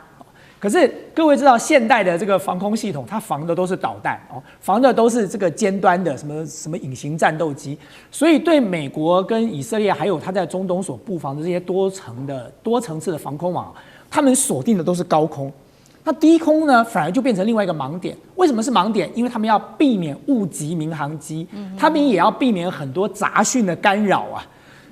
可是各位知道，现代的这个防空系统，它防的都是导弹哦，防的都是这个尖端的什么隐形战斗机，所以对美国跟以色列还有它在中东所布防的这些多层次的防空网，他们锁定的都是高空。那低空呢，反而就变成另外一个盲点。为什么是盲点？因为他们要避免误击民航机，他们也要避免很多杂讯的干扰啊。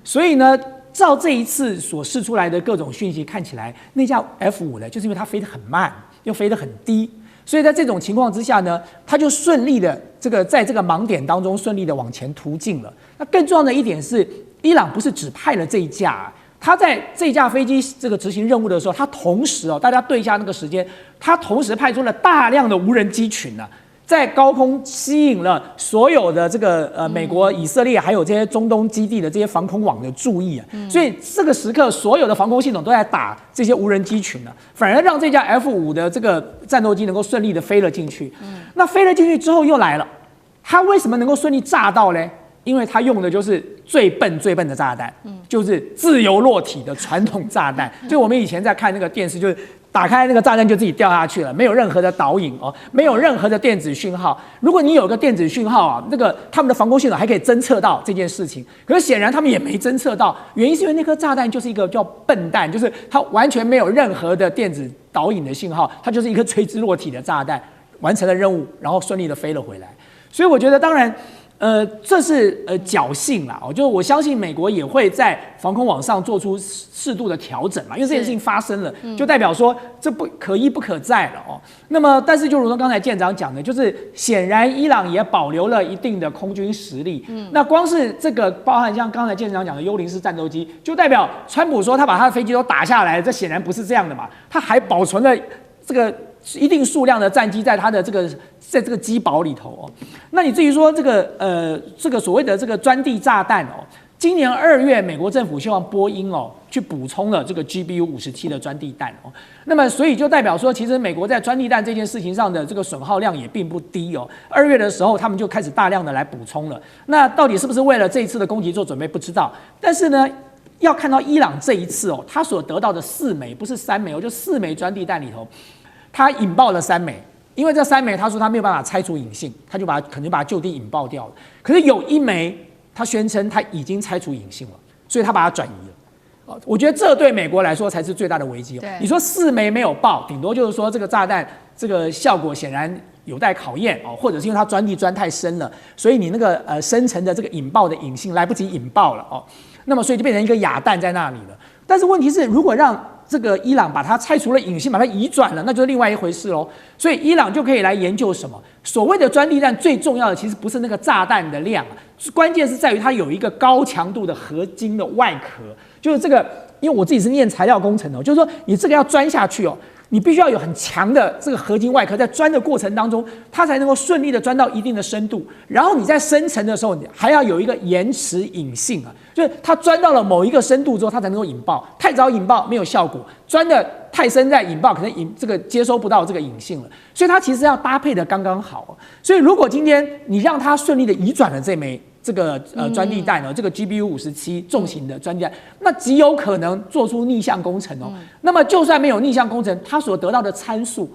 所以呢，照这一次所释出来的各种讯息看起来，那架 F5呢，就是因为它飞得很慢，又飞得很低，所以在这种情况之下呢，它就顺利的在这个盲点当中顺利的往前突进了。那更重要的一点是，伊朗不是只派了这一架，他在这架飞机这个执行任务的时候，他同时大家对一下那个时间，他同时派出了大量的无人机群呢。在高空吸引了所有的这个美国、以色列还有这些中东基地的这些防空网的注意啊，所以这个时刻所有的防空系统都在打这些无人机群呢，反而让这架 F5的这个战斗机能够顺利的飞了进去。那飞了进去之后又来了，它为什么能够顺利炸到呢？因为它用的就是最笨的炸弹，就是自由落体的传统炸弹。就我们以前在看那个电视，就是打开那个炸弹就自己掉下去了，没有任何的导引哦，没有任何的电子讯号。如果你有个电子讯号啊，那个他们的防空系统还可以侦测到这件事情。可是显然他们也没侦测到，原因是因为那颗炸弹就是一个叫笨弹，就是它完全没有任何的电子导引的信号，它就是一颗垂直落体的炸弹，完成了任务，然后顺利的飞了回来。所以我觉得当然。这是侥幸啦，就是我相信美国也会在防空网上做出适度的调整嘛，因为这件事情发生了，就代表说这不可一不可再了哦。那么，但是就如同刚才舰长讲的，就是显然伊朗也保留了一定的空军实力。那光是这个包含像刚才舰长讲的幽灵式战斗机，就代表川普说他把他的飞机都打下来，这显然不是这样的嘛，他还保存了这个一定数量的战机在他的在这个机堡里头哦。那你至于说这个所谓的这个钻地炸弹哦，今年2月美国政府希望波音去补充了这个 GBU-57的钻地弹哦。那么所以就代表说，其实美国在钻地弹这件事情上的这个损耗量也并不低哦。2月的时候他们就开始大量的来补充了。那到底是不是为了这一次的攻击做准备不知道，但是呢。要看到伊朗这一次他所得到的4枚，不是3枚就4枚钻地弹里头，他引爆了3枚，因为这3枚他说他没有办法拆除引信，他就可能把它就地引爆掉了。可是有1枚，他宣称他已经拆除引信了，所以他把它转移了。我觉得这对美国来说才是最大的危机。你说4枚没有爆，顶多就是说这个炸弹这个效果显然有待考验或者是因为它钻地钻太深了，所以你那个深层的这个引爆的引信来不及引爆了那么所以就变成一个哑弹在那里了。但是问题是，如果让这个伊朗把它拆除了引信，把它移转了，那就是另外一回事喽。所以伊朗就可以来研究什么？所谓的钻地弹最重要的其实不是那个炸弹的量，关键是在于它有一个高强度的合金的外壳，就是这个因为我自己是念材料工程的，就是说你这个要钻下去哦，你必须要有很强的这个合金外壳，在钻的过程当中，它才能够顺利的钻到一定的深度。然后你在深层的时候，你还要有一个延迟引信啊，就是它钻到了某一个深度之后，它才能够引爆。太早引爆没有效果，钻的太深再引爆，可能这个接收不到这个引信了。所以它其实要搭配的刚刚好。所以如果今天你让它顺利的移转了这个钻地带呢，这个 GBU57重型的钻地带，那极有可能做出逆向工程哦。那么就算没有逆向工程，它所得到的参数，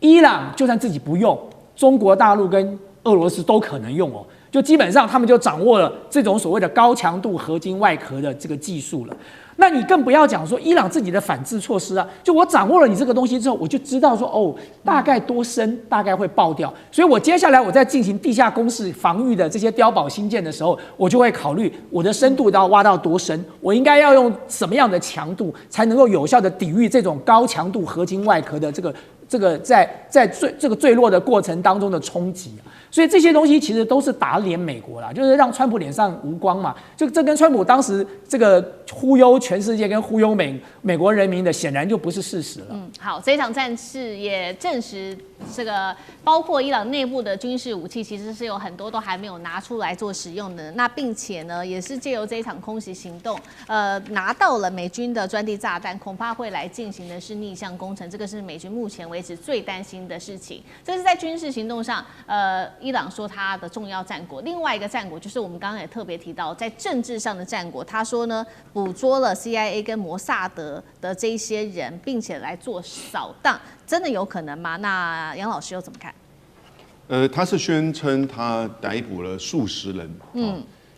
伊朗就算自己不用，中国大陆跟俄罗斯都可能用哦。就基本上他们就掌握了这种所谓的高强度合金外壳的这个技术了。那你更不要讲说伊朗自己的反制措施啊，就我掌握了你这个东西之后，我就知道说哦，大概多深，大概会爆掉，所以我接下来我在进行地下工事防御的这些碉堡新建的时候，我就会考虑我的深度要挖到多深，我应该要用什么样的强度才能够有效的抵御这种高强度合金外壳的这个在坠落的过程当中的冲击。所以这些东西其实都是打脸美国啦，就是让川普脸上无光嘛。就这跟川普当时这个忽悠全世界跟忽悠美国人民的，显然就不是事实了。好，这场战事也证实，这个包括伊朗内部的军事武器，其实是有很多都还没有拿出来做使用的。那并且呢，也是借由这一场空袭行动，拿到了美军的钻地炸弹，恐怕会来进行的是逆向工程，这个是美军目前为止最担心的事情。这是在军事行动上，伊朗说他的重要战果，另外一个战果就是我们刚刚也特别提到，在政治上的战果。他说呢，捕捉了 CIA 跟摩萨德的这一些人，并且来做扫荡，真的有可能吗？那杨老师又怎么看？他是宣称他逮捕了数十人，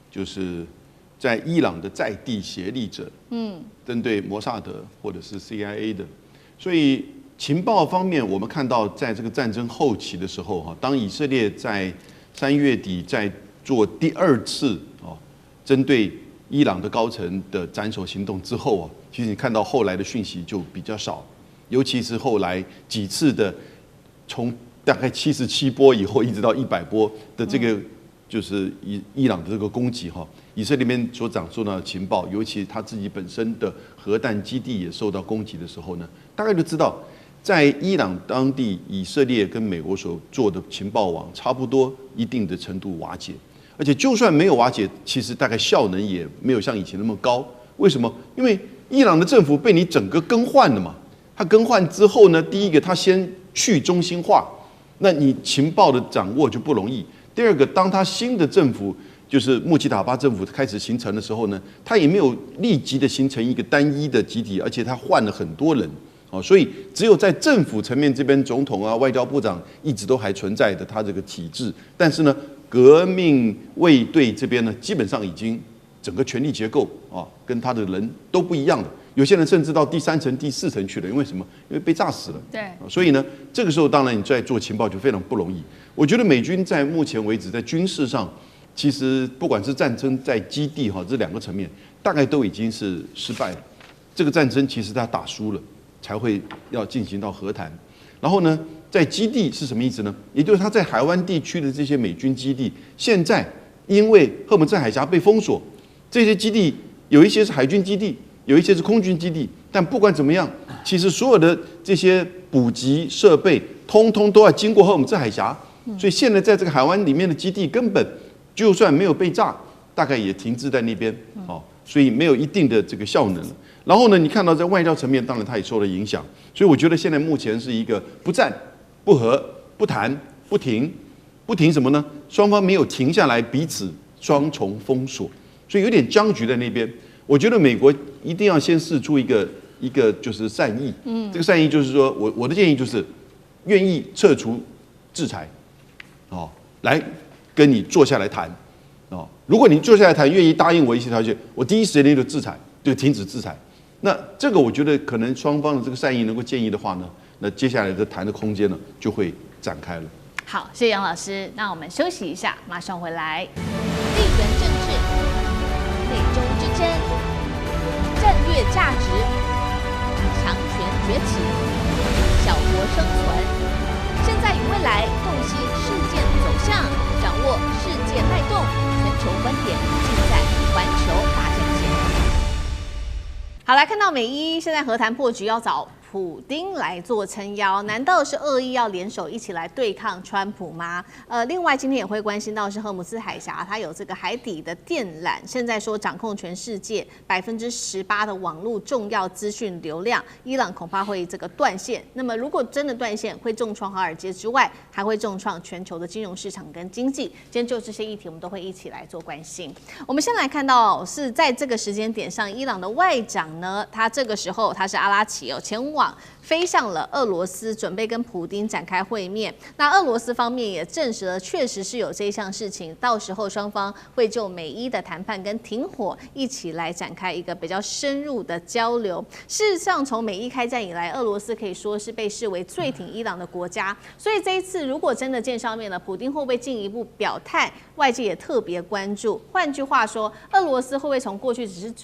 就是在伊朗的在地协力者，针对摩萨德或者是 CIA 的，所以。情报方面，我们看到在这个战争后期的时候，当以色列在3月底在做第2次针对伊朗的高层的斩首行动之后其实你看到后来的讯息就比较少，尤其是后来几次的从大概77波以后一直到100波的这个就是伊朗的这个攻击以色列边所掌握到的情报，尤其他自己本身的核弹基地也受到攻击的时候呢，大概就知道。在伊朗当地，以色列跟美国所做的情报网差不多一定的程度瓦解，而且就算没有瓦解，其实大概效能也没有像以前那么高。为什么？因为伊朗的政府被你整个更换了嘛。它更换之后呢，第一个它先去中心化，那你情报的掌握就不容易。第二个，当它新的政府就是穆吉塔巴政府开始形成的时候呢，它也没有立即的形成一个单一的集体，而且它换了很多人。所以只有在政府层面这边，总统啊、外交部长一直都还存在的他这个体制，但是呢，革命卫队这边呢，基本上已经整个权力结构跟他的人都不一样了。有些人甚至到第3层、第4层去了，因为什么？因为被炸死了。对。所以呢，这个时候当然你在做情报就非常不容易。我觉得美军在目前为止在军事上，其实不管是战争在基地这2个层面，大概都已经是失败了。这个战争其实他打输了。才会要进行到和谈，然后呢，在基地是什么意思呢？也就是他在海湾地区的这些美军基地，现在因为赫姆兹海峡被封锁，这些基地有一些是海军基地，有一些是空军基地，但不管怎么样，其实所有的这些补给设备，通通都要经过赫姆兹海峡，所以现在在这个海湾里面的基地，根本就算没有被炸，大概也停滞在那边，所以没有一定的这个效能。然后呢，你看到在外交层面，当然它也受了影响。所以我觉得现在目前是一个不战、不和、不谈、不停什么呢？双方没有停下来，彼此双重封锁，所以有点僵局在那边。我觉得美国一定要先释出一个就是善意，这个善意就是说我的建议就是愿意撤除制裁，来跟你坐下来谈，如果你坐下来谈，愿意答应我一些条件，我第一时间就制裁，就停止制裁。那这个我觉得可能双方的这个善意能够建议的话呢，那接下来的谈的空间呢就会展开了。好，谢谢杨老师。那我们休息一下，马上回来。地缘政治、内中之争、战略价值、强权崛起、小国生存，现在与未来洞悉事件走向，掌握世界脉动，全球观点尽在环球大战线。好，好，来看到美伊现在和谈破局，要找普丁来做撑腰，难道是恶意要联手一起来对抗川普吗？另外今天也会关心到是荷姆斯海峡，它有这个海底的电缆，现在说掌控全世界18%的网络重要资讯流量，伊朗恐怕会这个断线。那么如果真的断线，会重创华尔街之外，还会重创全球的金融市场跟经济。今天就这些议题，我们都会一起来做关心。我们先来看到是在这个时间点上，伊朗的外长呢，他这个时候他是阿拉奇前往飞向了俄罗斯，准备跟普丁展开会面。那俄罗斯方面也证实了，确实是有这一项事情，到时候双方会就美伊的谈判跟停火一起来展开一个比较深入的交流。事实上，从美伊开战以来，俄罗斯可以说是被视为最挺伊朗的国家，所以这一次如果真的见上面了，普丁会不会进一步表态？外界也特别关注。换句话说，俄罗斯会不会从过去只是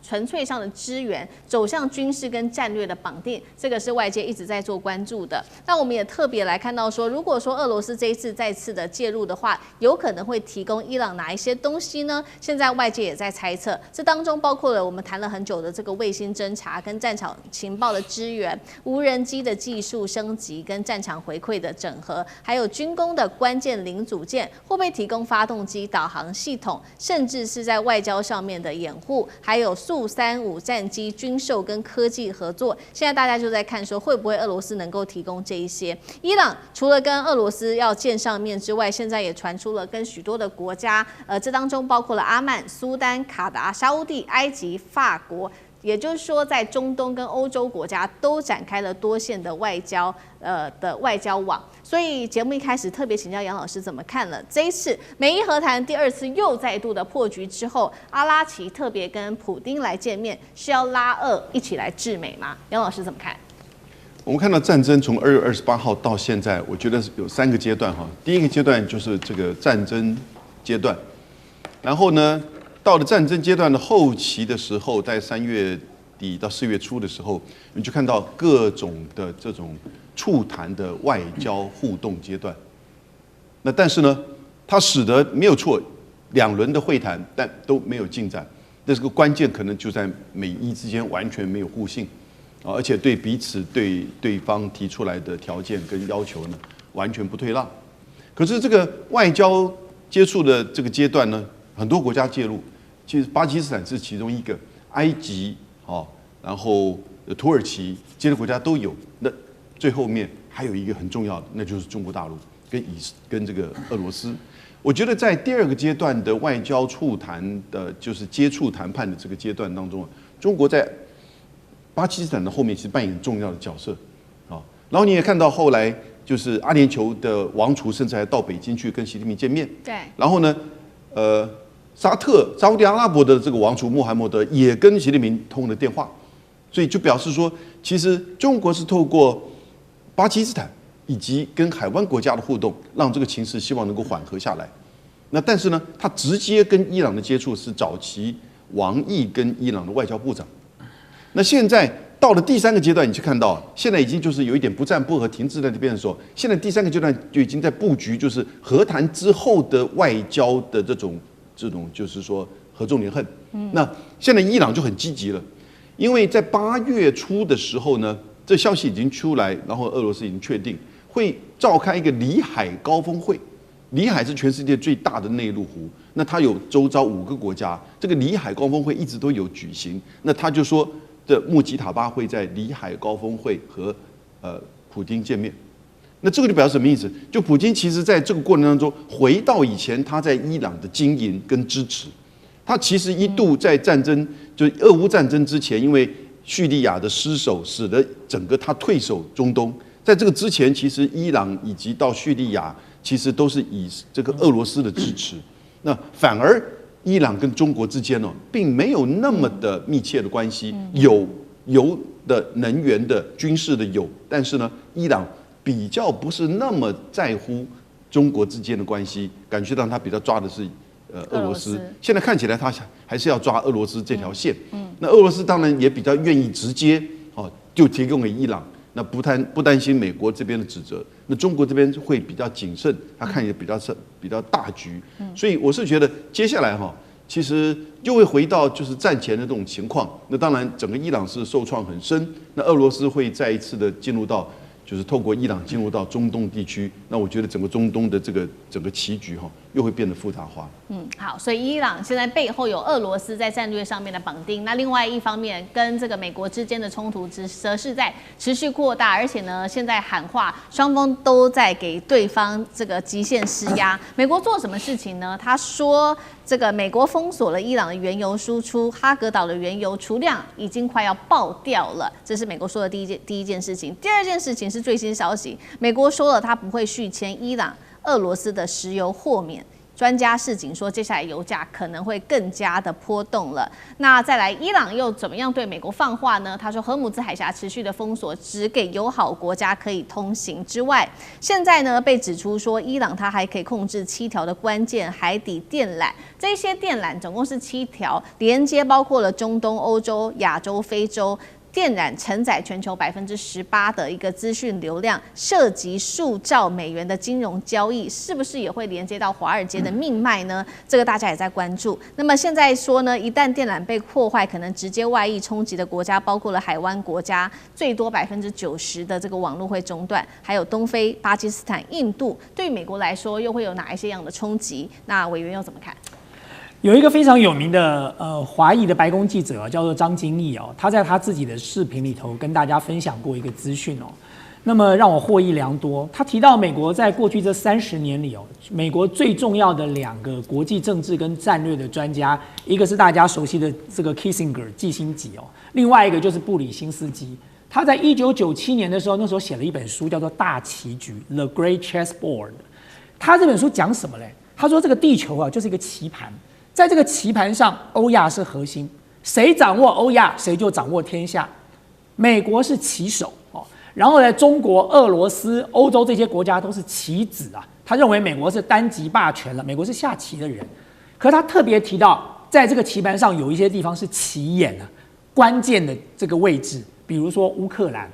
纯粹上的支援，走向军事跟战略的绑定？这个是外界一直在做关注的。那我们也特别来看到说，如果说俄罗斯这一次再次的介入的话，有可能会提供伊朗哪一些东西呢？现在外界也在猜测，这当中包括了我们谈了很久的这个卫星侦察跟战场情报的支援、无人机的技术升级跟战场回馈的整合，还有军工的关键零组件，会不会提供发动机、导航系统，甚至是在外交上面的掩护，还有苏35战机军售跟科技合作。现在大家就在看说，会不会俄罗斯能够提供这一些？伊朗除了跟俄罗斯要见上面之外，现在也传出了跟许多的国家，这当中包括了阿曼、苏丹、卡达、沙烏地、埃及、法国。也就是说，在中东跟欧洲国家都展开了多线的外交网。所以节目一开始特别请教杨老师怎么看了这一次美伊和谈第二次又再度的破局之后，阿拉奇特别跟普丁来见面，是要拉俄一起来制美吗？杨老师怎么看？我们看到战争从2月28号到现在，我觉得有3个阶段哈。第一个阶段就是这个战争阶段，然后呢，到了战争阶段的后期的时候，在3月底到4月初的时候，你就看到各种的这种促谈的外交互动阶段。那但是呢，它使得没有错，2轮的会谈，但都没有进展。这个关键可能就在美伊之间完全没有互信，而且对彼此对方提出来的条件跟要求呢，完全不退让。可是这个外交接触的这个阶段呢，很多国家介入。其实巴基斯坦是其中一个，埃及然后土耳其这些国家都有。那最后面还有一个很重要的，那就是中国大陆跟这个俄罗斯。我觉得在第2个阶段的外交促谈的，就是接触谈判的这个阶段当中，中国在巴基斯坦的后面其实扮演重要的角色然后你也看到后来就是阿联酋的王储甚至还到北京去跟习近平见面。对。然后呢，沙烏地阿拉伯的这个王储穆罕默德也跟习近平通了电话，所以就表示说，其实中国是透过巴基斯坦以及跟海湾国家的互动，让这个情势希望能够缓和下来。那但是呢，他直接跟伊朗的接触是早期王毅跟伊朗的外交部长。那现在到了第3个阶段，你去看到现在已经就是有一点不战不和停滞在这边的时候，现在第3个阶段就已经在布局，就是和谈之后的外交的这种就是说合纵连横。那现在伊朗就很积极了，因为在8月初的时候呢，这消息已经出来，然后俄罗斯已经确定会召开一个里海高峰会。里海是全世界最大的内陆湖，那它有周遭5个国家，这个里海高峰会一直都有举行。那他就说，这穆吉塔巴会在里海高峰会和普丁见面。那这个就表示什么意思？就普京其实在这个过程当中，回到以前他在伊朗的经营跟支持。他其实一度在战争，就俄乌战争之前，因为叙利亚的失守，使得整个他退守中东。在这个之前，其实伊朗以及到叙利亚，其实都是以这个俄罗斯的支持。那反而伊朗跟中国之间并没有那么的密切的关系，有油的、能源的、军事的有，但是呢，伊朗比较不是那么在乎中国之间的关系，感觉到他比较抓的是俄罗斯。现在看起来他还是要抓俄罗斯这条线。那俄罗斯当然也比较愿意直接就提供给伊朗，那不担心美国这边的指责。那中国这边会比较谨慎，他看也比较大局。所以我是觉得接下来其实就会回到就是战前的这种情况。那当然，整个伊朗是受创很深，那俄罗斯会再一次的进入到，就是透过伊朗进入到中东地区。那我觉得整个中东的这个整个棋局又会变得复杂化。好，所以伊朗现在背后有俄罗斯在战略上面的绑定，那另外一方面跟这个美国之间的冲突则是在持续扩大，而且呢，现在喊话双方都在给对方这个极限施压。美国做什么事情呢？他说，这个美国封锁了伊朗的原油输出，哈格岛的原油储量已经快要爆掉了，这是美国说的第一件事情。第二件事情是最新消息，美国说了他不会续签伊朗、俄罗斯的石油豁免。专家示警说，接下来油价可能会更加的波动了。那再来，伊朗又怎么样对美国放话呢？他说，荷姆兹海峡持续的封锁，只给友好国家可以通行之外，现在呢被指出说，伊朗它还可以控制7条的关键海底电缆，这些电缆总共是7条，连接包括了中东、欧洲、亚洲、非洲。电缆承载全球18%的一个资讯流量，涉及数兆美元的金融交易，是不是也会连接到华尔街的命脉呢？这个大家也在关注。那么现在说呢，一旦电缆被破坏，可能直接外溢冲击的国家包括了海湾国家，最多90%的这个网络会中断，还有东非、巴基斯坦、印度。对于美国来说，又会有哪一些样的冲击？那委员又怎么看？有一个非常有名的华裔的白宫记者叫做张金义他在他自己的视频里头跟大家分享过一个资讯那么让我获益良多。他提到美国在过去这30年里美国最重要的2个国际政治跟战略的专家，一个是大家熟悉的这个 Kissinger 季辛吉另外一个就是布里辛斯基。他在1997年的时候，那时候写了一本书叫做《大棋局》The Great Chessboard。他这本书讲什么嘞？他说这个地球就是一个棋盘。在这个棋盘上，欧亚是核心，谁掌握欧亚，谁就掌握天下。美国是棋手然后呢，中国、俄罗斯、欧洲这些国家都是棋子他认为美国是单极霸权了，美国是下棋的人。可他特别提到，在这个棋盘上有一些地方是棋眼关键的这个位置，比如说乌克兰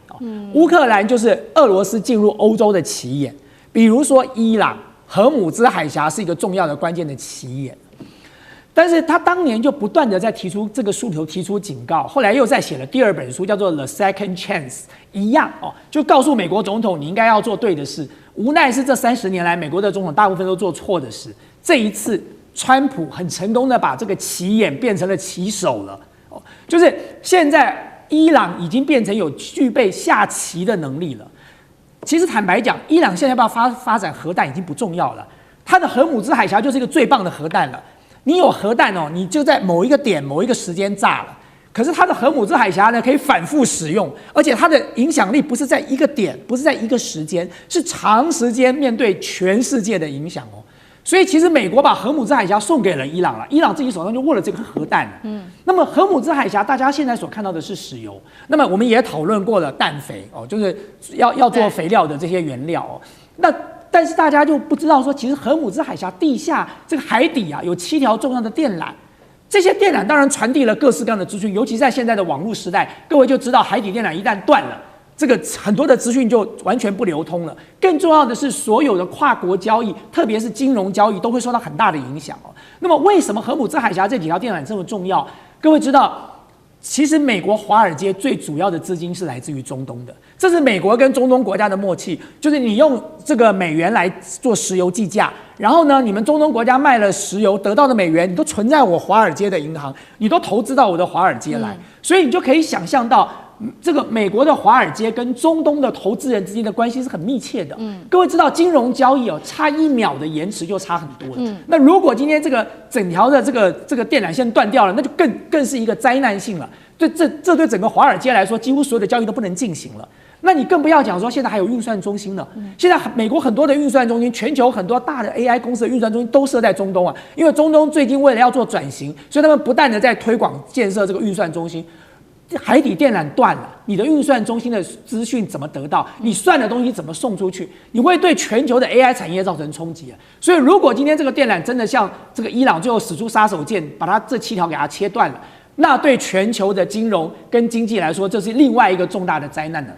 乌克兰就是俄罗斯进入欧洲的棋眼，比如说伊朗，荷姆兹海峡是一个重要的关键的棋眼。但是他当年就不断的在提出这个书里头提出警告，后来又再写了第2本书，叫做《The Second Chance》，一样就告诉美国总统你应该要做对的事。无奈是这30年来，美国的总统大部分都做错的事。这一次，川普很成功的把这个棋眼变成了棋手了就是现在伊朗已经变成有具备下棋的能力了。其实坦白讲，伊朗现在要不要发展核弹已经不重要了，它的荷姆兹海峡就是一个最棒的核弹了。你有核弹你就在某一个点、某一个时间炸了。可是它的荷姆兹海峡呢，可以反复使用，而且它的影响力不是在一个点，不是在一个时间，是长时间面对全世界的影响所以其实美国把荷姆兹海峡送给了伊朗了，伊朗自己手上就握了这个核弹了。那么荷姆兹海峡大家现在所看到的是石油，那么我们也讨论过了氮肥就是要做肥料的这些原料但是大家就不知道说，其实荷姆兹海峡地下这个海底有7条重要的电缆，这些电缆当然传递了各式各样的资讯，尤其在现在的网络时代，各位就知道海底电缆一旦断了，这个很多的资讯就完全不流通了。更重要的是，所有的跨国交易，特别是金融交易，都会受到很大的影响那么为什么荷姆兹海峡这几条电缆这么重要？各位知道，其实美国华尔街最主要的资金是来自于中东的，这是美国跟中东国家的默契，就是你用这个美元来做石油计价，然后呢，你们中东国家卖了石油得到的美元，你都存在我华尔街的银行，你都投资到我的华尔街来，所以你就可以想象到，这个美国的华尔街跟中东的投资人之间的关系是很密切的。各位知道，金融交易差1秒的延迟就差很多了。那如果今天这个整条的这个电缆线断掉了，那就更是一个灾难性了。这对整个华尔街来说，几乎所有的交易都不能进行了。那你更不要讲说，现在还有运算中心呢。现在美国很多的运算中心，全球很多大的 AI 公司的运算中心都设在中东因为中东最近为了要做转型，所以他们不断的在推广建设这个运算中心。海底电缆断了，你的运算中心的资讯怎么得到？你算的东西怎么送出去？你会对全球的 AI 产业造成冲击所以，如果今天这个电缆真的像这个伊朗最后使出杀手锏，把它这7条给它切断了，那对全球的金融跟经济来说，这是另外一个重大的灾难了。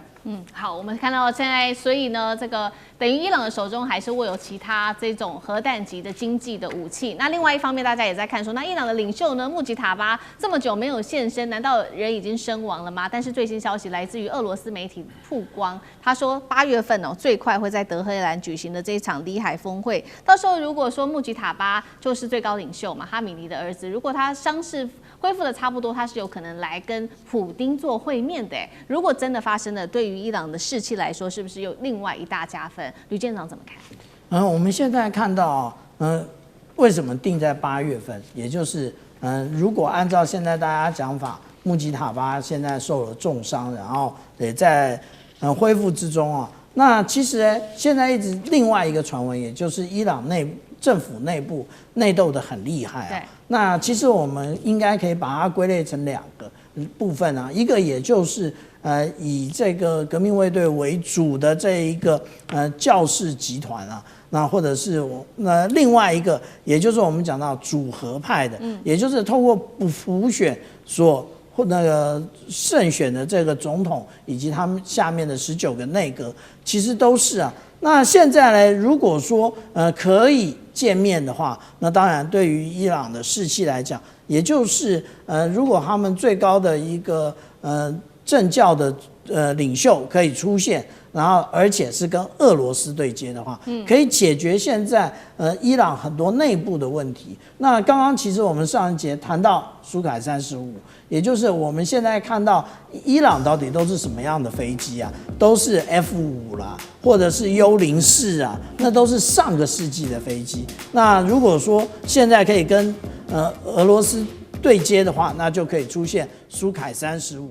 好，我们看到现在，所以呢，这个等于伊朗的手中还是握有其他这种核弹级的经济的武器。那另外一方面，大家也在看说，那伊朗的领袖呢，穆吉塔巴这么久没有现身，难道人已经身亡了吗？但是最新消息来自于俄罗斯媒体曝光，他说8月份最快会在德黑兰举行的这一场里海峰会，到时候如果说穆吉塔巴就是最高领袖嘛，哈米尼的儿子，如果他伤势恢复的差不多，他是有可能来跟普丁做会面的。如果真的发生了，对于伊朗的士气来说，是不是有另外一大加分？吕舰长怎么看？我们现在看到，为什么定在8月份？也就是，如果按照现在大家讲法，穆吉塔巴现在受了重伤，然后也在恢复之中啊。那其实呢，现在一直另外一个传闻，也就是伊朗政府内部内斗的很厉害啊。那其实我们应该可以把它归类成2个部分啊，一个也就是以这个革命卫队为主的这一个教士集团啊，那或者是另外一个，也就是我们讲到主和派的，也就是透过普选所那个胜选的这个总统以及他们下面的19个内阁，其实都是啊。那现在呢，如果说可以见面的话，那当然对于伊朗的士气来讲，也就是如果他们最高的一个政教的领袖可以出现，然后而且是跟俄罗斯对接的话，可以解决现在伊朗很多内部的问题。那刚刚其实我们上一节谈到苏凯35，也就是我们现在看到伊朗到底都是什么样的飞机啊？都是 F5啦，或者是U04啊，那都是上个世纪的飞机。那如果说现在可以跟俄罗斯对接的话，那就可以出现苏凯35。